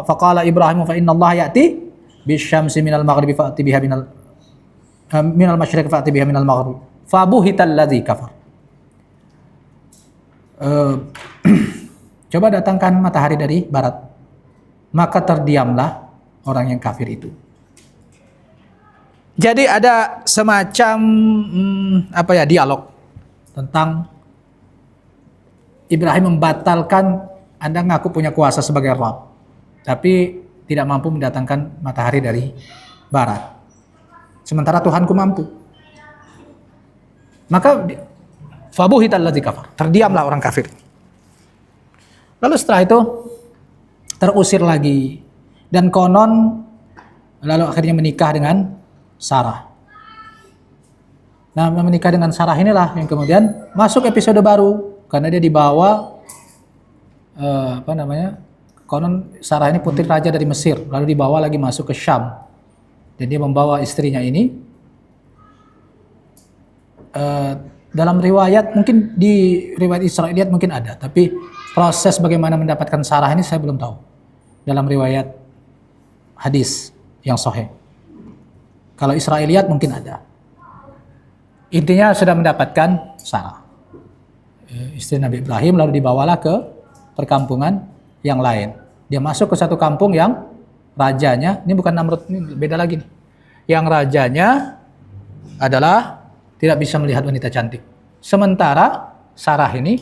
Faqala Ibrahim fa inna Allah ya'ti bisyamsi minal maghribi fa'ti biha minal masyriqi fa'ti biha minal maghrib. Fabuhital ladzi kafar. Coba datangkan matahari dari barat, maka terdiamlah orang yang kafir itu. Jadi ada semacam dialog tentang Ibrahim membatalkan, Anda ngaku punya kuasa sebagai Rabb, tapi tidak mampu mendatangkan matahari dari barat. Sementara Tuhanku mampu. Maka fabuhital ladzi kafar, terdiamlah orang kafir. Lalu setelah itu terusir lagi, dan konon lalu akhirnya menikah dengan Sarah. Nah, menikah dengan Sarah inilah yang kemudian masuk episode baru, karena dia dibawa konon Sarah ini putri raja dari Mesir, lalu dibawa lagi masuk ke Syam, dan dia membawa istrinya ini. Dalam riwayat, mungkin di riwayat Israiliyat mungkin ada, tapi proses bagaimana mendapatkan Sarah ini saya belum tahu dalam riwayat hadis yang sahih. Kalau Israiliyat mungkin ada. Intinya sudah mendapatkan Sarah, istri Nabi Ibrahim, lalu dibawalah ke perkampungan yang lain. Dia masuk ke satu kampung yang rajanya, ini bukan Namrud, ini beda lagi nih. Yang rajanya adalah tidak bisa melihat wanita cantik. Sementara Sarah ini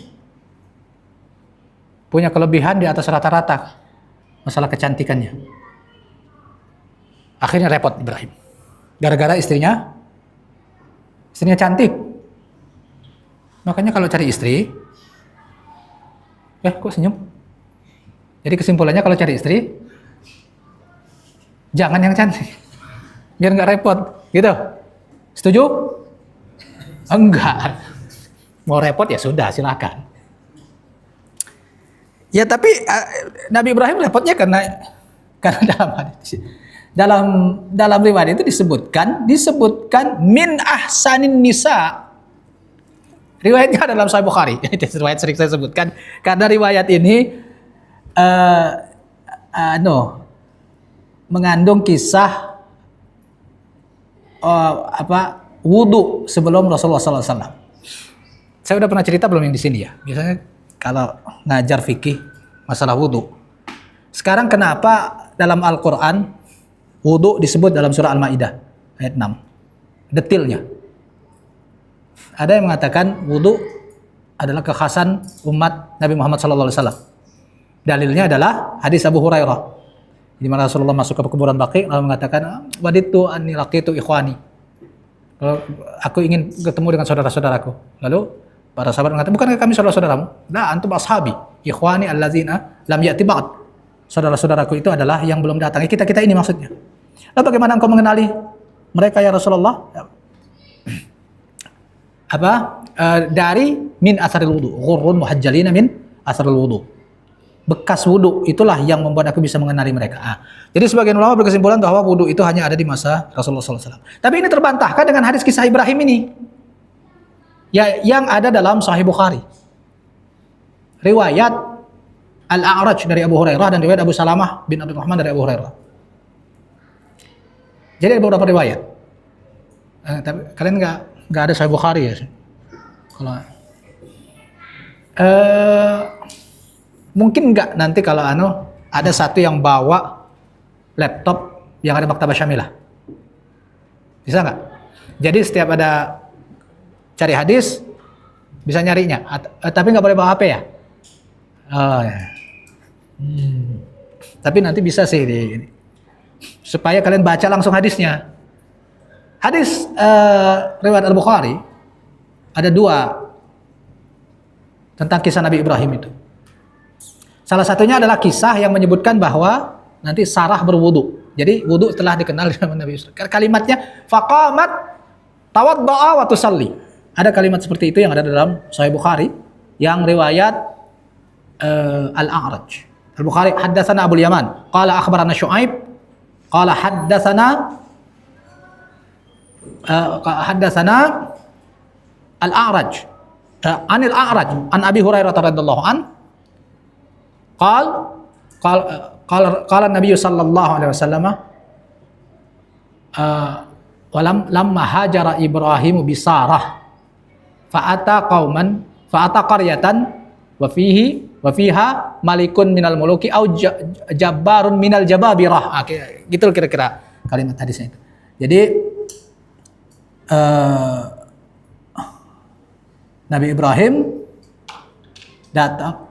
punya kelebihan di atas rata-rata masalah kecantikannya. Akhirnya repot Ibrahim. Gara-gara istrinya cantik. Makanya kalau cari istri, kok senyum? Jadi kesimpulannya kalau cari istri, jangan yang cantik, biar nggak repot, gitu. Setuju? Enggak. Mau repot ya sudah, silakan. Ya tapi Nabi Ibrahim repotnya karena dalam riwayat itu disebutkan min ahsanin nisa. Riwayatnya dalam Sahih Bukhari. Ini riwayat sering saya sebutkan karena riwayat ini mengandung kisah wudu sebelum Rasulullah SAW. Saya udah pernah cerita belum yang di sini ya. Biasanya kalau ngajar fikih masalah wudu. Sekarang kenapa dalam Al-Quran wudu disebut dalam surah Al-Maidah ayat 6? Detailnya. Ada yang mengatakan wudu adalah kekhasan umat Nabi Muhammad SAW. Dalilnya adalah hadis Abu Hurairah, di mana Rasulullah masuk ke kuburan Baqi lalu mengatakan, waditu anni laqitu ikhwani. Aku ingin ketemu dengan saudara-saudaraku. Lalu para sahabat mengatakan, bukankah kami saudara-saudaramu? La antum ashabi, ikhwani allazina lam ya'ti ba'd. Saudara-saudaraku itu adalah yang belum datang. Kita ini maksudnya. Lalu bagaimana engkau mengenali mereka ya Rasulullah? Dari min asaril wudu, ghurrun muhajjalina min asaril wudu. Bekas wudu itulah yang membuat aku bisa mengenali mereka. Jadi sebagian ulama berkesimpulan bahwa wudu itu hanya ada di masa Rasulullah SAW. Tapi ini terbantahkan dengan hadis kisah Ibrahim ini, ya, yang ada dalam Sahih Bukhari. Riwayat Al-A'raj dari Abu Hurairah dan riwayat Abu Salamah bin Abdurrahman dari Abu Hurairah. Jadi ada beberapa riwayat. Tapi kalian nggak ada Sahih Bukhari ya? Kalau mungkin nggak nanti kalau ada satu yang bawa laptop yang ada maktabah syamilah, bisa nggak? Jadi setiap ada cari hadis bisa nyarinya, tapi nggak boleh bawa HP ya. Oh, ya. Tapi nanti bisa sih supaya kalian baca langsung hadisnya. Hadis riwayat Al-Bukhari ada 2 tentang kisah Nabi Ibrahim itu. Salah satunya adalah kisah yang menyebutkan bahwa nanti Sarah berwudu. Jadi wudu telah dikenal di zaman Nabi Ibrahim. Kalimatnya faqamat tawadda'a wa tusalli. Ada kalimat seperti itu yang ada dalam Sahih Bukhari yang riwayat Al-A'raj. Al-Bukhari haddatsana Abu Yaman qala akhbarana Syu'aib qala haddatsana Al-A'raj anil A'raj an Abi Hurairah radhiyallahu an qala qala Nabi sallallahu alaihi wasallam lamma hajara Ibrahim bi Sarah fa'ata qaryatan wa fiha malikun minal muluki au jabbarun minal jababirah. Gitu kira-kira kalimat hadisnya itu. Jadi Nabi Ibrahim datang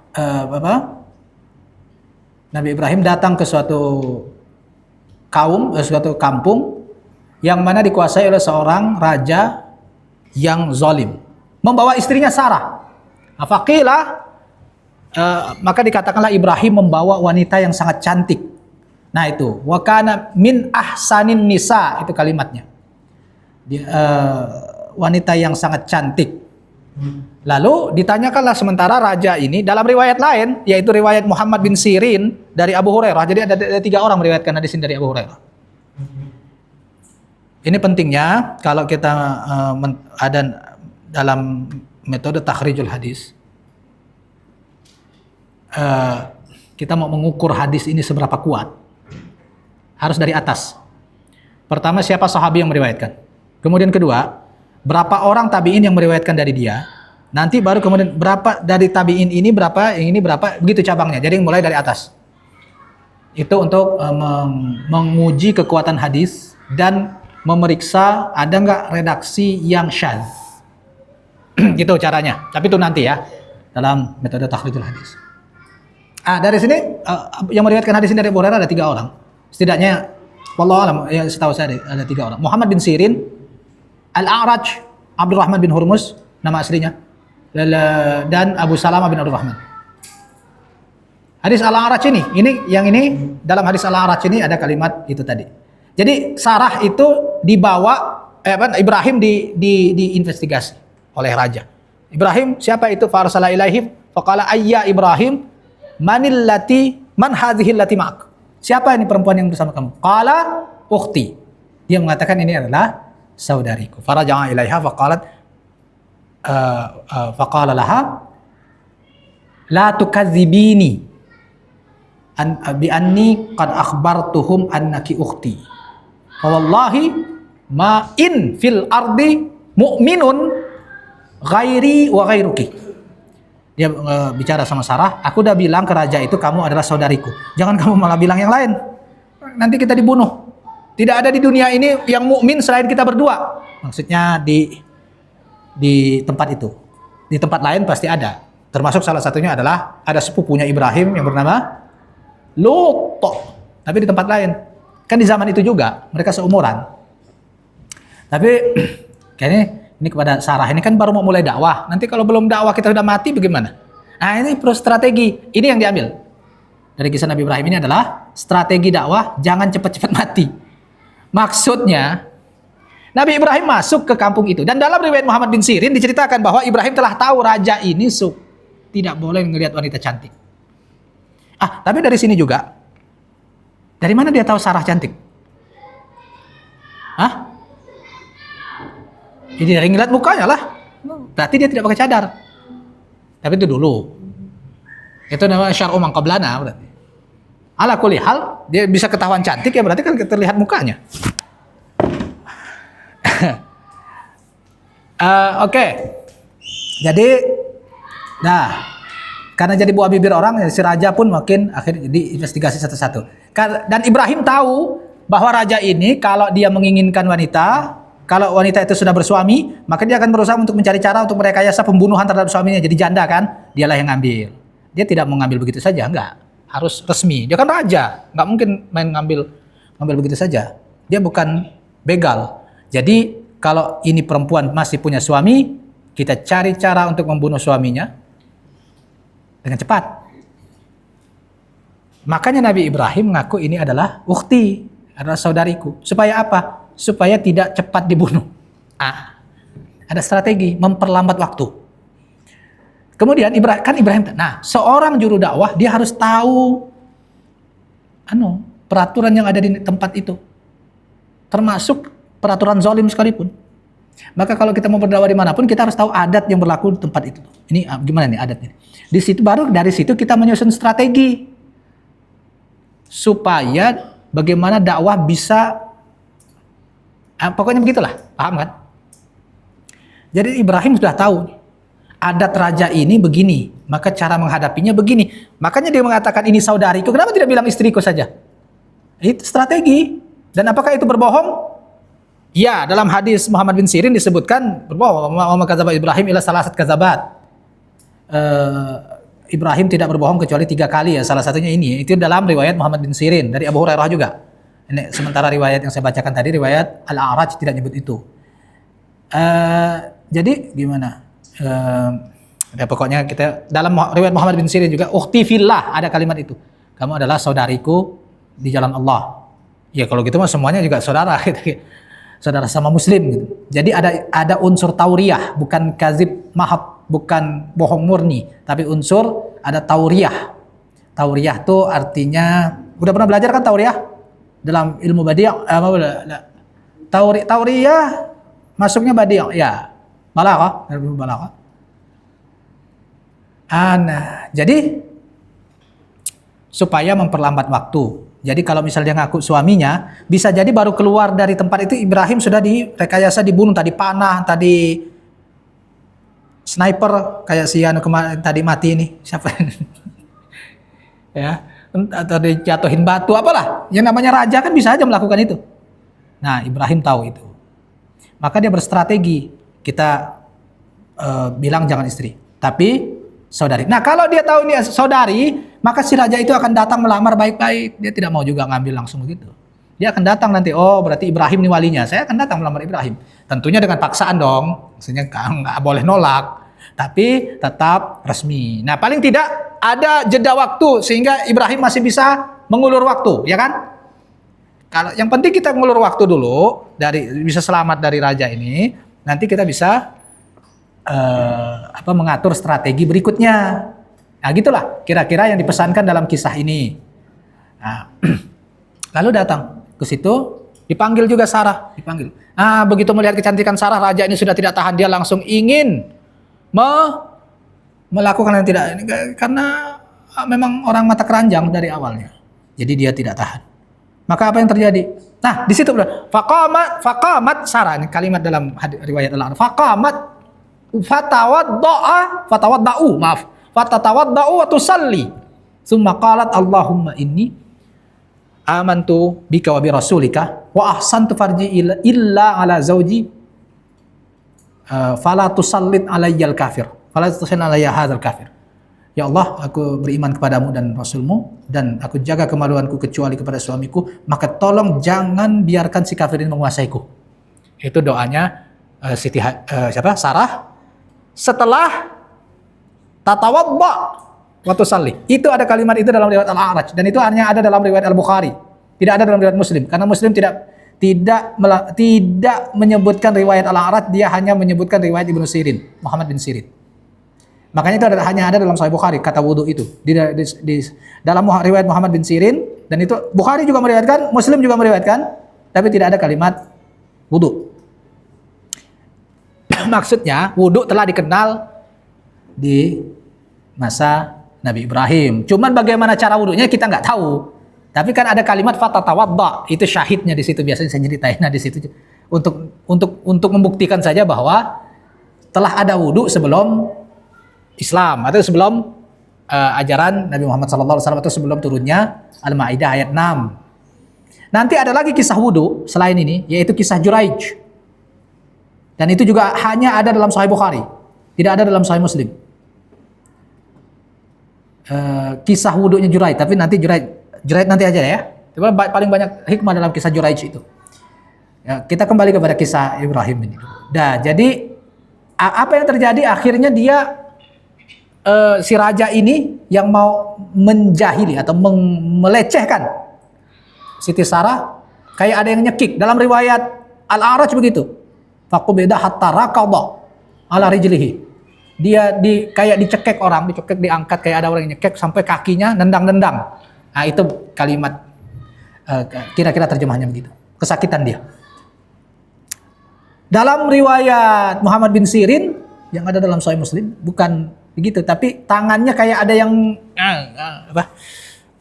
Nabi Ibrahim datang ke suatu suatu kampung yang mana dikuasai oleh seorang raja yang zalim, membawa istrinya Sarah. Faqilah, maka dikatakanlah Ibrahim membawa wanita yang sangat cantik. Nah itu, wa kana min ahsanin nisa, itu kalimatnya. Wanita yang sangat cantik. Lalu ditanyakanlah sementara raja ini dalam riwayat lain, yaitu riwayat Muhammad bin Sirin dari Abu Hurairah. Jadi ada 3 orang meriwayatkan hadis ini dari Abu Hurairah. Ini pentingnya kalau kita ada dalam metode takhrijul hadis, kita mau mengukur hadis ini seberapa kuat, harus dari atas. Pertama, siapa sahabi yang meriwayatkan. Kemudian kedua, berapa orang tabi'in yang meriwayatkan dari dia. Nanti baru kemudian berapa dari tabi'in ini, berapa yang ini, berapa, begitu cabangnya. Jadi mulai dari atas. Itu untuk menguji kekuatan hadis dan memeriksa ada nggak redaksi yang syadz. Gitu caranya. Tapi itu nanti ya, dalam metode takhrijul hadis. Dari sini yang meriwayatkan hadis ini dari Abu Hurairah ada 3 orang. Setidaknya wallahu alam, ya setahu saya ada 3 orang. Muhammad bin Sirin, Al-A'raj, Abdurrahman bin Hurmuz nama aslinya, dan Abu Salamah bin Abdurrahman. Hadis Al-A'raj ini dalam hadis Al-A'raj ini ada kalimat itu tadi. Jadi Sarah itu dibawa Ibrahim diinvestigasi oleh raja. Ibrahim, siapa itu? Farsala ilaihim faqala ayya Ibrahim man hadhihi allati ma'ak. Siapa ini perempuan yang bersama kamu? Qala ukhti. Dia mengatakan ini adalah saudariku. Faraja'a ilaiha faqala laha la tukadzibini bi anni qad akhbartuhum annaki ukhti. Wallahi ma in fil ardi mu'minun ghairi wa ghairuki. Dia bicara sama Sarah, aku udah bilang ke raja itu kamu adalah saudariku. Jangan kamu malah bilang yang lain. Nanti kita dibunuh. Tidak ada di dunia ini yang mukmin selain kita berdua. Maksudnya di tempat itu. Di tempat lain pasti ada. Termasuk salah satunya adalah ada sepupunya Ibrahim yang bernama Lut. Tapi di tempat lain. Kan di zaman itu juga mereka seumuran. Tapi kayaknya ini kepada Sarah ini kan baru mau mulai dakwah. Nanti kalau belum dakwah kita sudah mati bagaimana? Nah ini strategi. Ini yang diambil dari kisah Nabi Ibrahim ini adalah strategi dakwah, jangan cepat-cepat mati. Maksudnya Nabi Ibrahim masuk ke kampung itu. Dan dalam riwayat Muhammad bin Sirin diceritakan bahwa Ibrahim telah tahu raja ini tidak boleh melihat wanita cantik. Tapi dari sini juga. Dari mana dia tahu Sarah cantik? Jadi dari ngeliat mukanya lah. Berarti dia tidak pakai cadar. Tapi itu dulu. Itu namanya syar'u man qablana berarti. Ala kulli hal, dia bisa ketahuan cantik ya berarti kan terlihat mukanya. Oke. Jadi karena jadi buah bibir orang, si raja pun makin akhirnya diinvestigasi satu-satu. Dan Ibrahim tahu bahwa raja ini kalau dia menginginkan wanita, kalau wanita itu sudah bersuami, maka dia akan berusaha untuk mencari cara untuk merekayasa pembunuhan terhadap suaminya. Jadi janda kan, dialah yang ngambil. Dia tidak mau ngambil begitu saja, enggak. Harus resmi. Dia kan raja, enggak mungkin main ngambil begitu saja. Dia bukan begal. Jadi kalau ini perempuan masih punya suami, kita cari cara untuk membunuh suaminya dengan cepat. Makanya Nabi Ibrahim mengaku ini adalah ukhti, adalah saudariku. Supaya apa? Supaya tidak cepat dibunuh. Ada strategi memperlambat waktu. Kemudian Ibrahim. Seorang juru dakwah dia harus tahu peraturan yang ada di tempat itu. Termasuk peraturan zalim sekalipun. Maka kalau kita mau berdakwah dimanapun kita harus tahu adat yang berlaku di tempat itu. Ini gimana nih adatnya? Dari situ kita menyusun strategi. supaya bagaimana dakwah bisa pokoknya begitulah, paham kan? Jadi Ibrahim sudah tahu adat raja ini begini, maka cara menghadapinya begini. Makanya dia mengatakan ini saudariku. Kenapa tidak bilang istriku saja? Itu strategi. Dan apakah itu berbohong? Ya, dalam hadis Muhammad bin Sirin disebutkan berbohong. Wa kadzaba Ibrahim ila salasat kadzabat. Ibrahim tidak berbohong kecuali 3 kali ya. Salah satunya ini. Itu dalam riwayat Muhammad bin Sirin dari Abu Hurairah juga. Ini sementara riwayat yang saya bacakan tadi riwayat Al-A'raj tidak nyebut itu. Jadi gimana? Ya pokoknya kita dalam riwayat Muhammad bin Sirin juga ukhti fillah ada kalimat itu. Kamu adalah saudariku di jalan Allah. Ya kalau gitu mah semuanya juga saudara gitu. Saudara sama muslim gitu. Jadi ada unsur tauriyah, bukan kazib mahab, bukan bohong murni, tapi unsur ada tauriyah. Tauriyah itu artinya udah pernah belajar kan tauriyah? Dalam ilmu badi' tauriyah masuknya badi' ya. Balaghah, ilmu balaghah. Nah, jadi supaya memperlambat waktu. Jadi kalau misalnya dia ngaku suaminya, bisa jadi baru keluar dari tempat itu Ibrahim sudah direkayasa dibunuh, tadi panah, tadi sniper kayak si anu kemarin tadi mati ini siapa? Ya, atau dijatuhin batu apalah. Yang namanya raja kan bisa aja melakukan itu. Nah, Ibrahim tahu itu. Maka dia berstrategi. Kita bilang jangan istri, tapi saudari. Nah, kalau dia tahu ini saudari, maka si raja itu akan datang melamar baik-baik. Dia tidak mau juga ngambil langsung begitu. Dia akan datang nanti, oh berarti Ibrahim ini walinya. Saya akan datang melamar Ibrahim. Tentunya dengan paksaan dong. Maksudnya nggak boleh nolak. Tapi tetap resmi. Nah, paling tidak ada jeda waktu sehingga Ibrahim masih bisa mengulur waktu, ya kan? Kalau yang penting kita mengulur waktu dulu, bisa selamat dari raja ini. Nanti kita bisa mengatur strategi berikutnya. Nah, gitulah kira-kira yang dipesankan dalam kisah ini. Nah, lalu datang ke situ, dipanggil juga Sarah, dipanggil. Nah, begitu melihat kecantikan Sarah, raja ini sudah tidak tahan, dia langsung ingin melakukan yang tidak ini karena memang orang mata keranjang dari awalnya. Jadi dia tidak tahan. Maka apa yang terjadi? Nah, di situ faqamat Sarah, ini kalimat dalam riwayat Al-Araf. Fatatawadda'u wa tusalli summa qalat Allahumma inni amantu bika wa bi rasulika wa ahsantu farji illa ala zawji fala tusallit alayyal kafir fala tusallit alayya hadzal kafir. Ya Allah, aku beriman kepadamu dan Rasulmu dan aku jaga kemaluanku kecuali kepada suamiku, maka tolong jangan biarkan si kafir ini menguasaiku. Itu doanya Sarah setelah tatawadda wa tusalli. Itu ada kalimat itu dalam riwayat Al-A'raj dan itu hanya ada dalam riwayat Al-Bukhari. Tidak ada dalam riwayat Muslim karena Muslim tidak menyebutkan riwayat Al-A'raj, dia hanya menyebutkan riwayat Ibnu Sirin, Muhammad bin Sirin. Makanya itu hanya ada dalam Sahih Bukhari kata wudu itu di dalam riwayat Muhammad bin Sirin, dan itu Bukhari juga meriwayatkan, Muslim juga meriwayatkan, tapi tidak ada kalimat wudu. Maksudnya wudu telah dikenal di masa Nabi Ibrahim. Cuman bagaimana cara wudunya kita nggak tahu. Tapi kan ada kalimat fatatawadda, itu syahidnya di situ, biasanya saya ceritain di situ untuk membuktikan saja bahwa telah ada wudu sebelum Islam atau sebelum ajaran Nabi Muhammad SAW atau sebelum turunnya Al-Maidah ayat 6. Nanti ada lagi kisah wudu selain ini, yaitu kisah Juraij. Dan itu juga hanya ada dalam Sahih Bukhari, tidak ada dalam Sahih Muslim. Kisah wudunya Juraij, tapi nanti Juraij nanti aja ya. Coba paling banyak hikmah dalam kisah Juraij itu. Ya, kita kembali kepada kisah Ibrahim ini. Nah, jadi apa yang terjadi akhirnya dia si raja ini yang mau menjahili atau melecehkan Siti Sarah, kayak ada yang nyekik dalam riwayat Al-A'raj begitu. Faqubida hatta raqada ala rijlihi. Dia kayak dicekek orang, diangkat kayak ada orang yang nyekek sampai kakinya nendang-nendang. Nah, itu kalimat kira-kira terjemahannya begitu. Kesakitan dia. Dalam riwayat Muhammad bin Sirin yang ada dalam Sahih Muslim bukan begitu, tapi tangannya kayak ada yang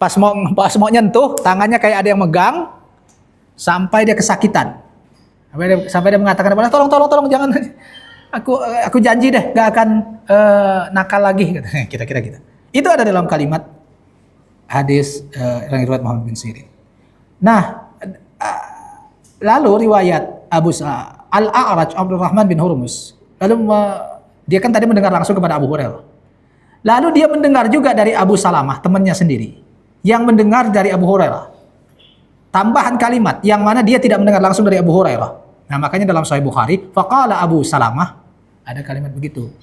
Pas mau nyentuh, tangannya kayak ada yang megang sampai dia kesakitan. Sampai dia mengatakan, tolong jangan. Aku janji deh gak akan nakal lagi. Kira-kira gitu. Itu ada dalam kalimat hadis yang riwayat Muhammad bin Sirin. Nah, lalu riwayat Al-A'raj Abdurrahman bin Hurmus. Lalu dia kan tadi mendengar langsung kepada Abu Hurairah. Lalu dia mendengar juga dari Abu Salamah, temannya sendiri, yang mendengar dari Abu Hurairah. Tambahan kalimat yang mana dia tidak mendengar langsung dari Abu Hurairah. Nah, makanya dalam Sahih Bukhari, faqala Abu Salamah, ada kalimat begitu.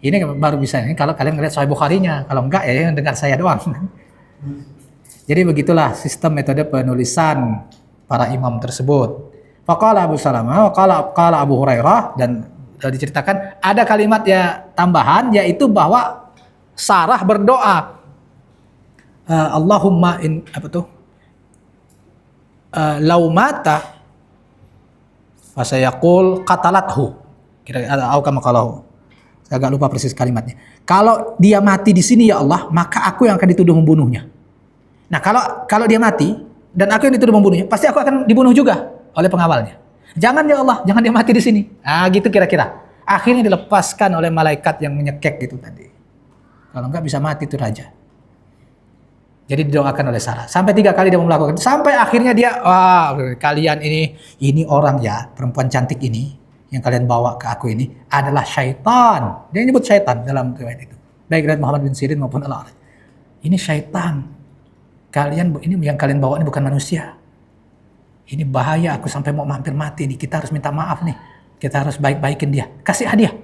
Ini baru bisa ini kalau kalian ngeliat Sahih Bukharinya. Kalau enggak ya yang dengar saya doang. Jadi begitulah sistem metode penulisan para imam tersebut. Faqala Abu Salamah, qala Abu Hurairah, dan diceritakan ada kalimat ya tambahan, yaitu bahwa Sarah berdoa, Allahumma lau mata fasayaqul qatalathu. Kira-kira saya agak lupa persis kalimatnya. Kalau dia mati di sini ya Allah, maka aku yang akan dituduh membunuhnya. Nah, kalau dia mati dan aku yang dituduh membunuhnya, pasti aku akan dibunuh juga oleh pengawalnya. Jangan ya Allah, jangan dia mati di sini. Ah, gitu kira-kira. Akhirnya dilepaskan oleh malaikat yang menyekek gitu tadi. Kalau enggak bisa mati itu raja. Jadi didoakan oleh Sarah. Sampai 3 kali dia melakukan. Sampai akhirnya dia, wah, kalian ini orang ya, perempuan cantik ini yang kalian bawa ke aku ini adalah syaitan. Dia nyebut syaitan dalam riwayat itu. Baik riwayat Muhammad bin Sirin maupun Al-A'raj. Ini syaitan. Ini yang kalian bawa ini bukan manusia. Ini bahaya, aku sampai mau hampir mati nih. Kita harus minta maaf nih. Kita harus baik-baikin dia. Kasih hadiah.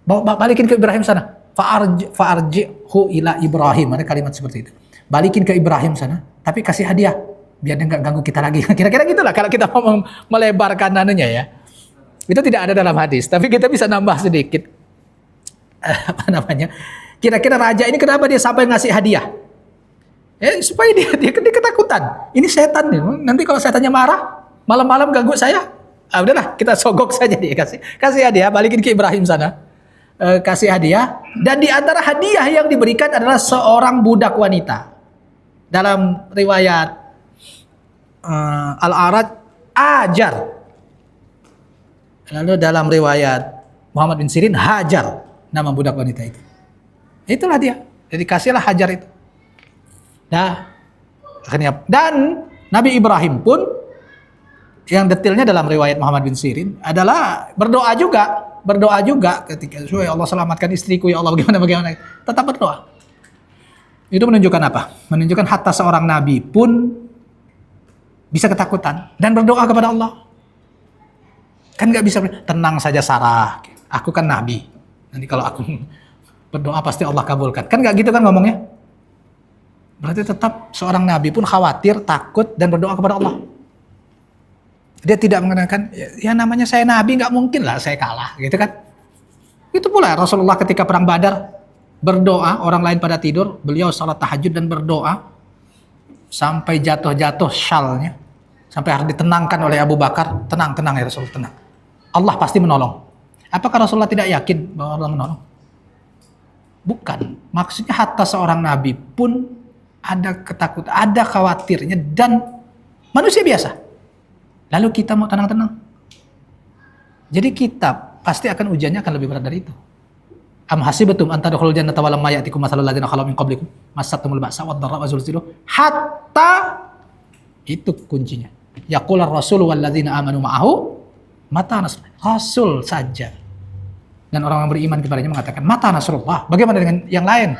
Balikin ke Ibrahim sana. Fa'arji'hu ila Ibrahim. Ada kalimat seperti itu. Balikin ke Ibrahim sana, tapi kasih hadiah biar dia nggak ganggu kita lagi. Kira-kira gitulah kalau kita mau melebarkan anunya ya. Itu tidak ada dalam hadis, tapi kita bisa nambah sedikit. Apa namanya? Kira-kira raja ini kenapa dia sampai ngasih hadiah? Supaya dia ketakutan. Ini setan nih. Nanti kalau setannya marah, malam-malam ganggu saya, udahlah kita sogok saja dia, kasih hadiah, balikin ke Ibrahim sana. Kasih hadiah, dan di antara hadiah yang diberikan adalah seorang budak wanita. Dalam riwayat Al-A'raj, Ajar. Lalu dalam riwayat Muhammad bin Sirin, Hajar, nama budak wanita itu. Itulah dia. Jadi kasihlah Hajar itu. Nah, akhirnya, dan Nabi Ibrahim pun yang detailnya dalam riwayat Muhammad bin Sirin adalah berdoa juga ketika ya Allah selamatkan istriku, ya Allah bagaimana, tetap berdoa. Itu menunjukkan apa? Menunjukkan hatta seorang nabi pun bisa ketakutan dan berdoa kepada Allah. Kan nggak bisa tenang saja Sarah, aku kan nabi. Nanti kalau aku berdoa pasti Allah kabulkan. Kan nggak gitu kan ngomongnya? Berarti tetap seorang nabi pun khawatir, takut dan berdoa kepada Allah. Dia tidak mengatakan, ya namanya saya nabi, nggak mungkin lah saya kalah, gitu kan? Itu pula Rasulullah ketika perang Badar berdoa, orang lain pada tidur, beliau salat tahajud dan berdoa sampai jatuh syalnya, sampai harus ditenangkan oleh Abu Bakar. Tenang ya Rasulullah, tenang. Allah pasti menolong. Apakah Rasulullah tidak yakin bahwa Allah menolong? Bukan. Maksudnya hatta seorang nabi pun ada ketakutan, ada khawatirnya, dan manusia biasa. Lalu kita mau tenang-tenang. Jadi kita pasti akan ujiannya akan lebih berat dari itu. Am hasibatum an tadkhulul jannata wa lam ya'tikum mathalul ladzina khalu min qablikum massatkumul ba'sa wad dharra wa zulzilu hatta, itu kuncinya. Yaqular rasul wal ladzina amanu ma'ahu mata nasrullah. Rasul saja dan orang yang beriman kepadanya mengatakan mata nasrullah. Bagaimana dengan yang lain?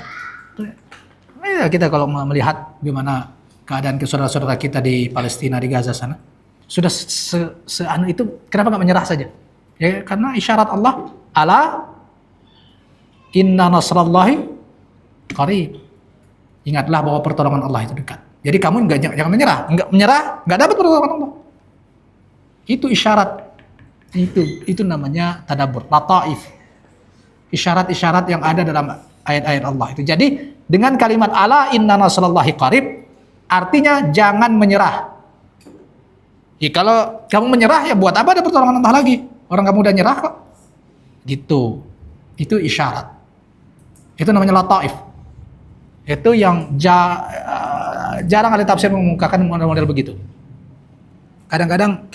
Kita kalau melihat bagaimana keadaan saudara-saudara kita di Palestina, di Gaza sana, sudah seanu itu, kenapa nggak menyerah saja? Ya karena isyarat Allah, ala inna nasrallahi qarib. Ingatlah bahwa pertolongan Allah itu dekat. Jadi kamu jangan menyerah, nggak dapat pertolongan Allah. Itu isyarat. Itu namanya tadabbur, lataif. Isyarat-isyarat yang ada dalam ayat-ayat Allah itu. Jadi dengan kalimat ala inna nasrallahi qarib, artinya jangan menyerah. Ya, kalau kamu menyerah, ya buat apa ada pertolongan Allah lagi? Orang kamu udah nyerah kok. Gitu. Itu isyarat. Itu namanya lataif. Itu yang jarang ada tafsir mengungkapkan model-model begitu. Kadang-kadang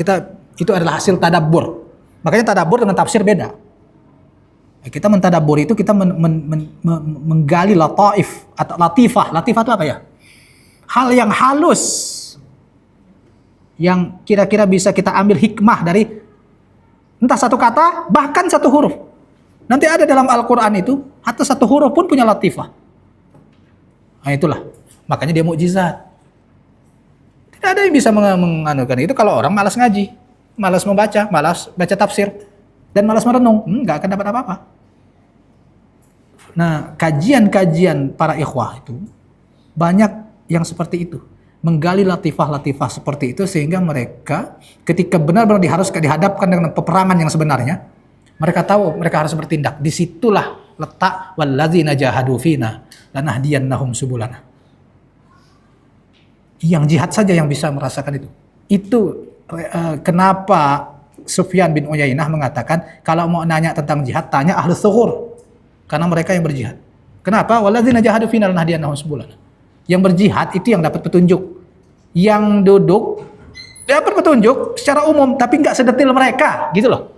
itu adalah hasil tadabbur. Makanya tadabbur dengan tafsir beda. Kita mentadabbur itu kita menggali lataif atau latifah. Latifah itu apa ya? Hal yang halus yang kira-kira bisa kita ambil hikmah dari entah satu kata bahkan satu huruf. Nanti ada dalam Al-Quran itu atau satu huruf pun punya latifah. Nah itulah makanya dia mukjizat. Tidak ada yang bisa menganukan itu kalau orang malas ngaji, malas membaca, malas baca tafsir, dan malas merenung, nggak akan dapat apa-apa. Nah, kajian-kajian para ikhwah itu banyak yang seperti itu, menggali latifah-latifah seperti itu sehingga mereka ketika benar-benar dihadapkan dengan peperangan yang sebenarnya, mereka tahu mereka harus bertindak. Disitulah letak walladzina jahadu fina lanahdiyannahum subulana. Yang jihad saja yang bisa merasakan itu. Itu kenapa Sufyan bin Uyainah mengatakan kalau mau nanya tentang jihad tanya ahlu tsughur. Karena mereka yang berjihad. Kenapa? Walladzina jahadu fina lanahdiyannahum subulana. Yang berjihad itu yang dapat petunjuk. Yang duduk dapat petunjuk secara umum tapi nggak sedetil mereka, gitu loh.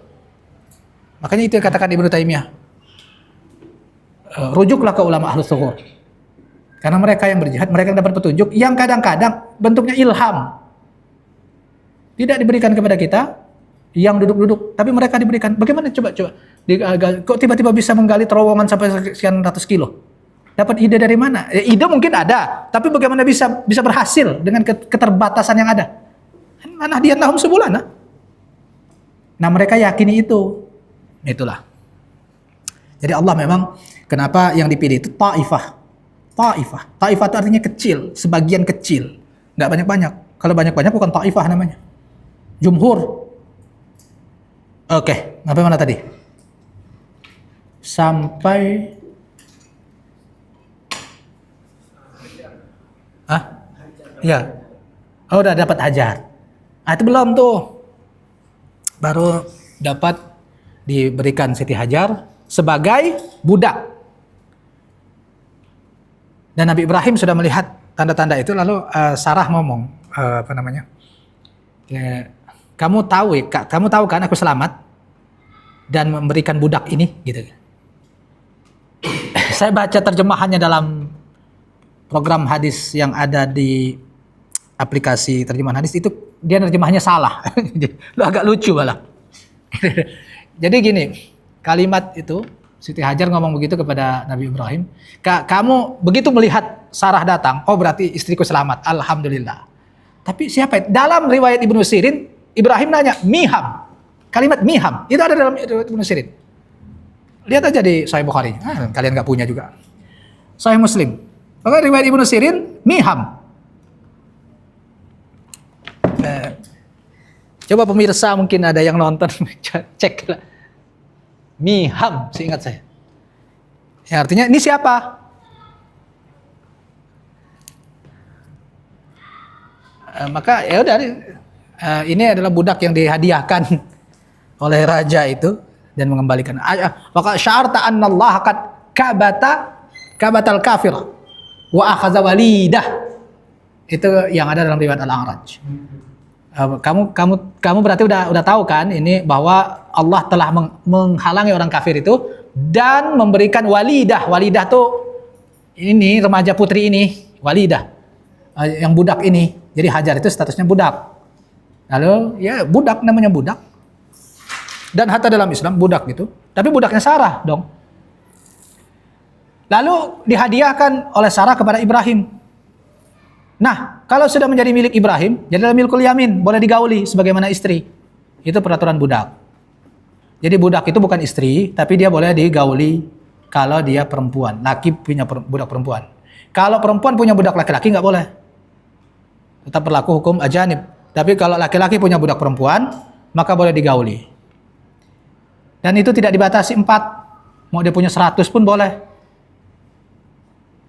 Makanya itu yang katakan Ibnu Taimiyah. Rujuklah ke ulama ahlu tsughur. Karena mereka yang berjihad, mereka yang dapat petunjuk yang kadang-kadang bentuknya ilham. Tidak diberikan kepada kita yang duduk-duduk, tapi mereka diberikan. Bagaimana coba? Kok tiba-tiba bisa menggali terowongan sampai sekian ratus kilo? Dapat ide dari mana? Ide mungkin ada, tapi bagaimana bisa berhasil dengan keterbatasan yang ada? Lanahdiyannahum subulana. Nah, mereka yakini itu. Itulah. Jadi Allah memang kenapa yang dipilih itu Taifah. Taifah itu artinya kecil, sebagian kecil, nggak banyak-banyak. Kalau banyak-banyak bukan Taifah namanya. Jumhur. Oke, sampai mana tadi? Sampai ya. Oh, udah dapat hajar. Itu belum tuh. Baru dapat diberikan Siti Hajar sebagai budak. Dan Nabi Ibrahim sudah melihat tanda-tanda itu, lalu Sarah ngomong, kamu tahu kan aku selamat dan memberikan budak ini, gitu. Saya baca terjemahannya dalam program hadis yang ada di aplikasi terjemahan hadis itu, dia terjemahannya salah, lu agak lucu malah. Jadi gini, kalimat itu Siti Hajar ngomong begitu kepada Nabi Ibrahim. Kamu begitu melihat Sarah datang, oh berarti istriku selamat, alhamdulillah. Tapi siapa? Dalam riwayat Ibnu Sirin, Ibrahim nanya, Miham. Kalimat Miham, itu ada dalam riwayat Ibnu Sirin. Lihat aja di Sahih Bukhari. Kalian nggak punya juga. Sahih Muslim. Maka riwayat Ibnu Sirin, Miham. Coba pemirsa mungkin ada yang nonton, cek lah. Miham, seingat saya. Ya, artinya ini siapa? Maka ya udah, ini adalah budak yang dihadiahkan oleh raja itu dan mengembalikan. Maka syarta annallaha qad kabatal kafir wa akhadha walidah. Itu yang ada dalam riwayat Al-A'raj. Kamu berarti udah tahu kan ini bahwa Allah telah menghalangi orang kafir itu dan memberikan walidah. Walidah tuh ini remaja putri ini, walidah. Yang budak ini. Jadi Hajar itu statusnya budak. Lalu ya budak namanya budak. Dan hatta dalam Islam budak gitu. Tapi budaknya Sarah dong. Lalu dihadiahkan oleh Sarah kepada Ibrahim. Nah, kalau sudah menjadi milik Ibrahim, jadilah milkul yamin, boleh digauli sebagaimana istri. Itu peraturan budak. Jadi budak itu bukan istri, tapi dia boleh digauli kalau dia perempuan. Laki punya budak perempuan. Kalau perempuan punya budak laki-laki nggak boleh. Tetap berlaku hukum ajanib. Tapi kalau laki-laki punya budak perempuan, maka boleh digauli. Dan itu tidak dibatasi 4. Mau dia punya 100 pun boleh.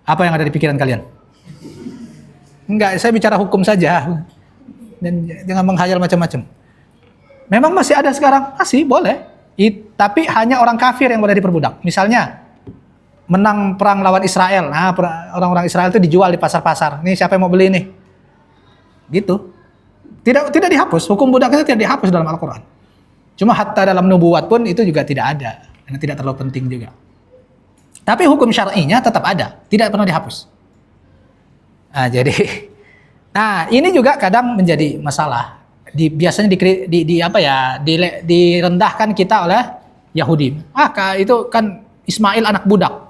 Apa yang ada di pikiran kalian? Enggak, saya bicara hukum saja. Dan jangan menghayal macam-macam. Memang masih ada sekarang? Masih, boleh. Tapi hanya orang kafir yang boleh diperbudak. Misalnya, menang perang lawan Israel. Nah, orang-orang Israel itu dijual di pasar-pasar. Ini siapa yang mau beli nih? Gitu. Tidak dihapus. Hukum budak itu tidak dihapus dalam Al-Quran. Cuma hatta dalam nubuat pun itu juga tidak ada. Karena tidak terlalu penting juga. Tapi hukum syar'inya tetap ada. Tidak pernah dihapus. Nah, jadi, nah ini juga kadang menjadi masalah. Biasanya direndahkan kita oleh Yahudi. Maka itu kan Ismail anak budak.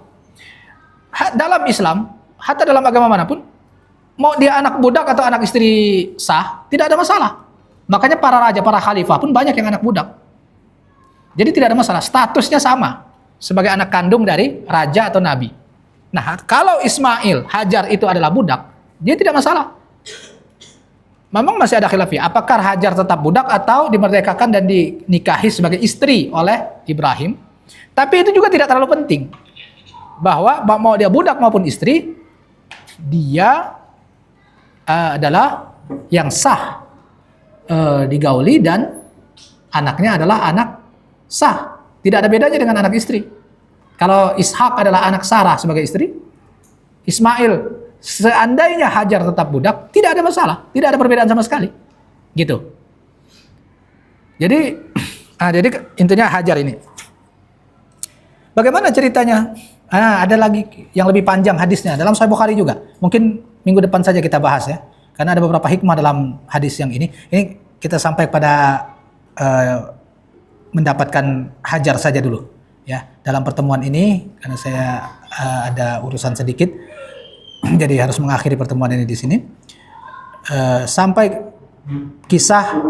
Dalam Islam, hatta dalam agama manapun, mau dia anak budak atau anak istri sah, tidak ada masalah. Makanya para raja, para khalifah pun banyak yang anak budak. Jadi tidak ada masalah, statusnya sama sebagai anak kandung dari raja atau nabi. Nah, kalau Ismail, Hajar itu adalah budak, dia tidak masalah. Memang masih ada khilafiyah, apakah Hajar tetap budak atau dimerdekakan dan dinikahi sebagai istri oleh Ibrahim. Tapi itu juga tidak terlalu penting. Bahwa mau dia budak maupun istri, dia adalah yang sah digauli dan anaknya adalah anak sah. Tidak ada bedanya dengan anak istri. Kalau Ishak adalah anak Sarah sebagai istri, Ismail seandainya Hajar tetap budak, tidak ada masalah, tidak ada perbedaan sama sekali. Gitu. Jadi intinya Hajar ini. Bagaimana ceritanya? Ada lagi yang lebih panjang hadisnya dalam Sahih Bukhari juga. Mungkin minggu depan saja kita bahas ya. Karena ada beberapa hikmah dalam hadis yang ini. Ini kita sampai pada mendapatkan Hajar saja dulu ya. Dalam pertemuan ini karena saya ada urusan sedikit jadi harus mengakhiri pertemuan ini di sini. Sampai kisah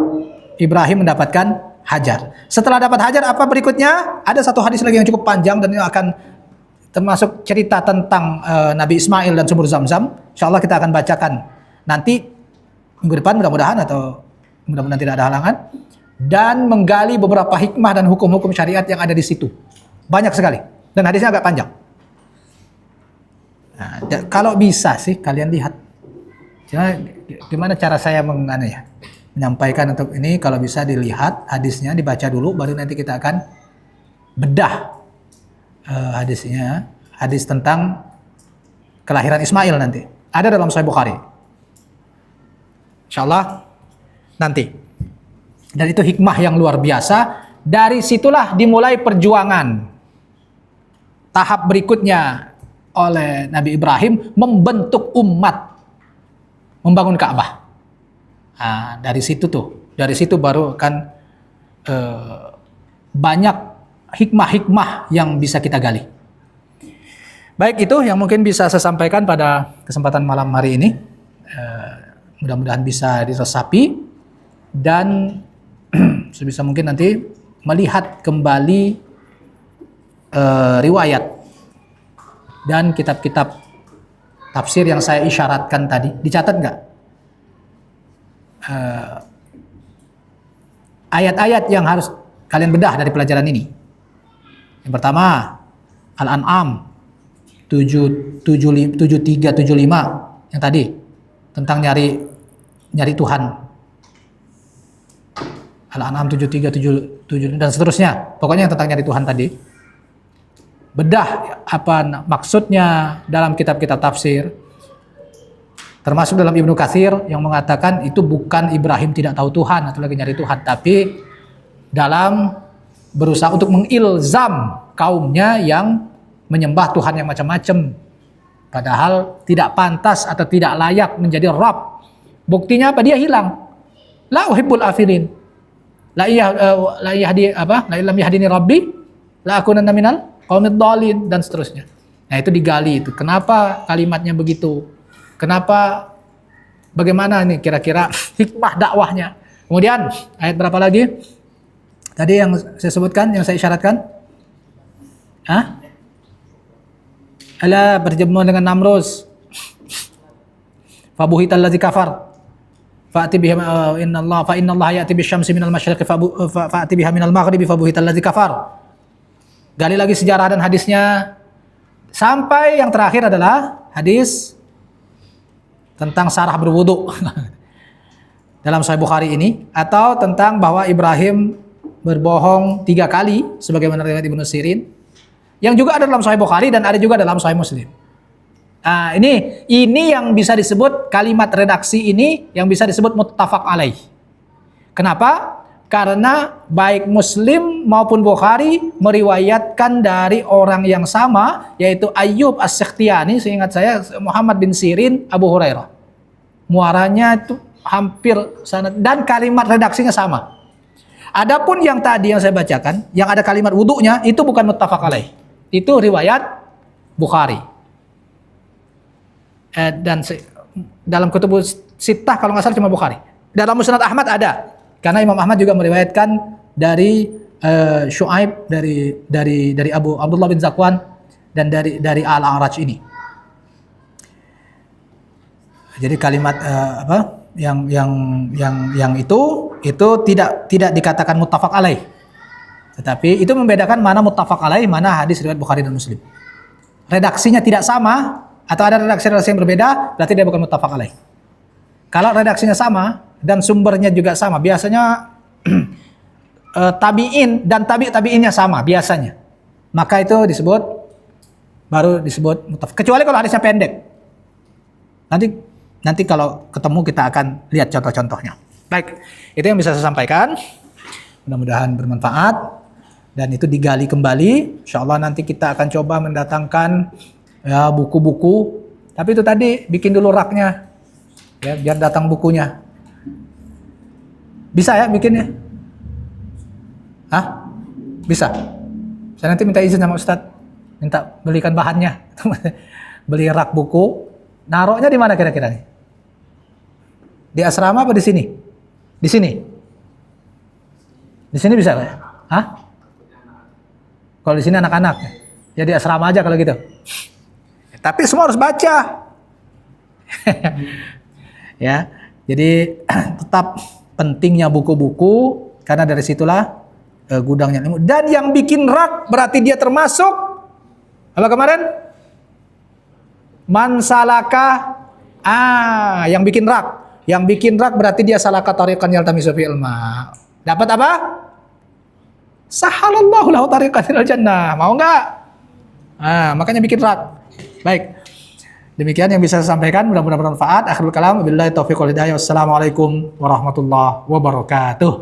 Ibrahim mendapatkan Hajar. Setelah dapat Hajar apa berikutnya? Ada satu hadis lagi yang cukup panjang dan ini akan termasuk cerita tentang Nabi Ismail dan sumur Zam-Zam. Insyaallah kita akan bacakan nanti minggu depan mudah-mudahan atau mudah-mudahan tidak ada halangan, dan menggali beberapa hikmah dan hukum-hukum syariat yang ada di situ. Banyak sekali dan hadisnya agak panjang. Nah, kalau bisa sih kalian lihat. Gimana cara saya menyampaikan untuk ini, kalau bisa dilihat hadisnya, dibaca dulu baru nanti kita akan bedah hadisnya, hadis tentang kelahiran Ismail nanti. Ada dalam Sahih Bukhari. Insyaallah nanti. Dan itu hikmah yang luar biasa. Dari situlah dimulai perjuangan tahap berikutnya oleh Nabi Ibrahim membentuk umat membangun Ka'bah. Nah, dari situ baru akan banyak hikmah-hikmah yang bisa kita gali. Baik, itu yang mungkin bisa saya sampaikan pada kesempatan malam hari ini. Mudah-mudahan bisa diresapi dan sebisa mungkin nanti melihat kembali riwayat dan kitab-kitab tafsir yang saya isyaratkan tadi. Dicatat nggak? Ayat-ayat yang harus kalian bedah dari pelajaran ini. Yang pertama, Al-An'am 7375 yang tadi tentang nyari Tuhan. Al-An'am 7377 dan seterusnya. Pokoknya yang tentang nyari Tuhan tadi. Bedah apa maksudnya dalam kitab-kitab tafsir. Termasuk dalam Ibnu Katsir yang mengatakan itu bukan Ibrahim tidak tahu Tuhan atau lagi nyari Tuhan, tapi dalam berusaha untuk mengilzam kaumnya yang menyembah Tuhan yang macam-macam, padahal tidak pantas atau tidak layak menjadi Rabb. Buktinya apa? Dia hilang. La uhibbul afilin. La illam yahdini rabbi la akunanna minal qaumid dhalin dan seterusnya. Nah, itu digali itu. Kenapa kalimatnya begitu? Kenapa, bagaimana nih kira-kira hikmah dakwahnya? Kemudian ayat berapa lagi? Tadi yang saya sebutkan, yang saya isyaratkan. Ala berjemu dengan Namrus. Fabuhital ladzi kafar. Fa'ati biha innallaha ya'ti bisyamsi minal masyriqi fa'ati biha minal maghribi fabuhital ladzi kafar. Gali lagi sejarah dan hadisnya sampai yang terakhir adalah hadis tentang Sarah berwudu dalam Sahih Bukhari ini, atau tentang bahwa Ibrahim berbohong 3 kali sebagaimana riwayat Ibnu Sirin. yang juga ada dalam Sahih Bukhari dan ada juga dalam Sahih Muslim. Nah, ini yang bisa disebut kalimat redaksi ini yang bisa disebut muttafaq alaih. Kenapa? Karena baik Muslim maupun Bukhari meriwayatkan dari orang yang sama, yaitu Ayyub As-Sikhtiyani, seingat saya Muhammad bin Sirin, Abu Hurairah. Muaranya itu hampir sanad dan kalimat redaksinya sama. Adapun yang tadi yang saya bacakan, yang ada kalimat wudunya itu bukan muttafaq alaih. Itu riwayat Bukhari. Dan dalam kutubus sittah kalau nggak salah cuma Bukhari. Dalam Musnad Ahmad ada, karena Imam Ahmad juga meriwayatkan dari Syuaib dari Abu Abdullah bin Zakwan dan dari Al-A'raj ini. Jadi kalimat yang itu tidak dikatakan muttafaq alaih. Tetapi itu membedakan mana muttafaq alaih, mana hadis riwayat Bukhari dan Muslim. Redaksinya tidak sama atau ada redaksi yang berbeda, berarti dia bukan muttafaq alaih. Kalau redaksinya sama dan sumbernya juga sama, biasanya tabi'in dan tabi'innya sama biasanya, maka itu baru disebut muttafaq. Kecuali kalau hadisnya pendek. Nanti kalau ketemu kita akan lihat contoh-contohnya. Baik, itu yang bisa saya sampaikan. Mudah-mudahan bermanfaat dan itu digali kembali. Insyaallah nanti kita akan coba mendatangkan ya buku-buku. Tapi itu tadi bikin dulu raknya, ya biar datang bukunya. Bisa ya bikinnya? Hah? Bisa. Saya nanti minta izin sama Ustadz, minta belikan bahannya, beli rak buku. Naruhnya di mana kira-kira nih? Di asrama apa di sini? Di sini. Di sini bisa nggak? Hah? Kalau di sini anak-anak, ya di asrama aja kalau gitu. Tapi semua harus baca. Ya, jadi tetap pentingnya buku-buku karena dari situlah gudangnya ilmu. Dan yang bikin rak berarti dia termasuk apa kemarin? Mansalaka yang bikin rak. Yang bikin rak berarti dia salaka tariqan yaltamisu fi ilma. Dapat apa? Sahalallahu lahu tariqan ilal jannah. Mau enggak? Makanya bikin rak. Baik. Demikian yang bisa saya sampaikan, mudah-mudahan bermanfaat. Akhirul kalam, wabillahi taufiq wal hidayah. Wassalamualaikum warahmatullahi wabarakatuh.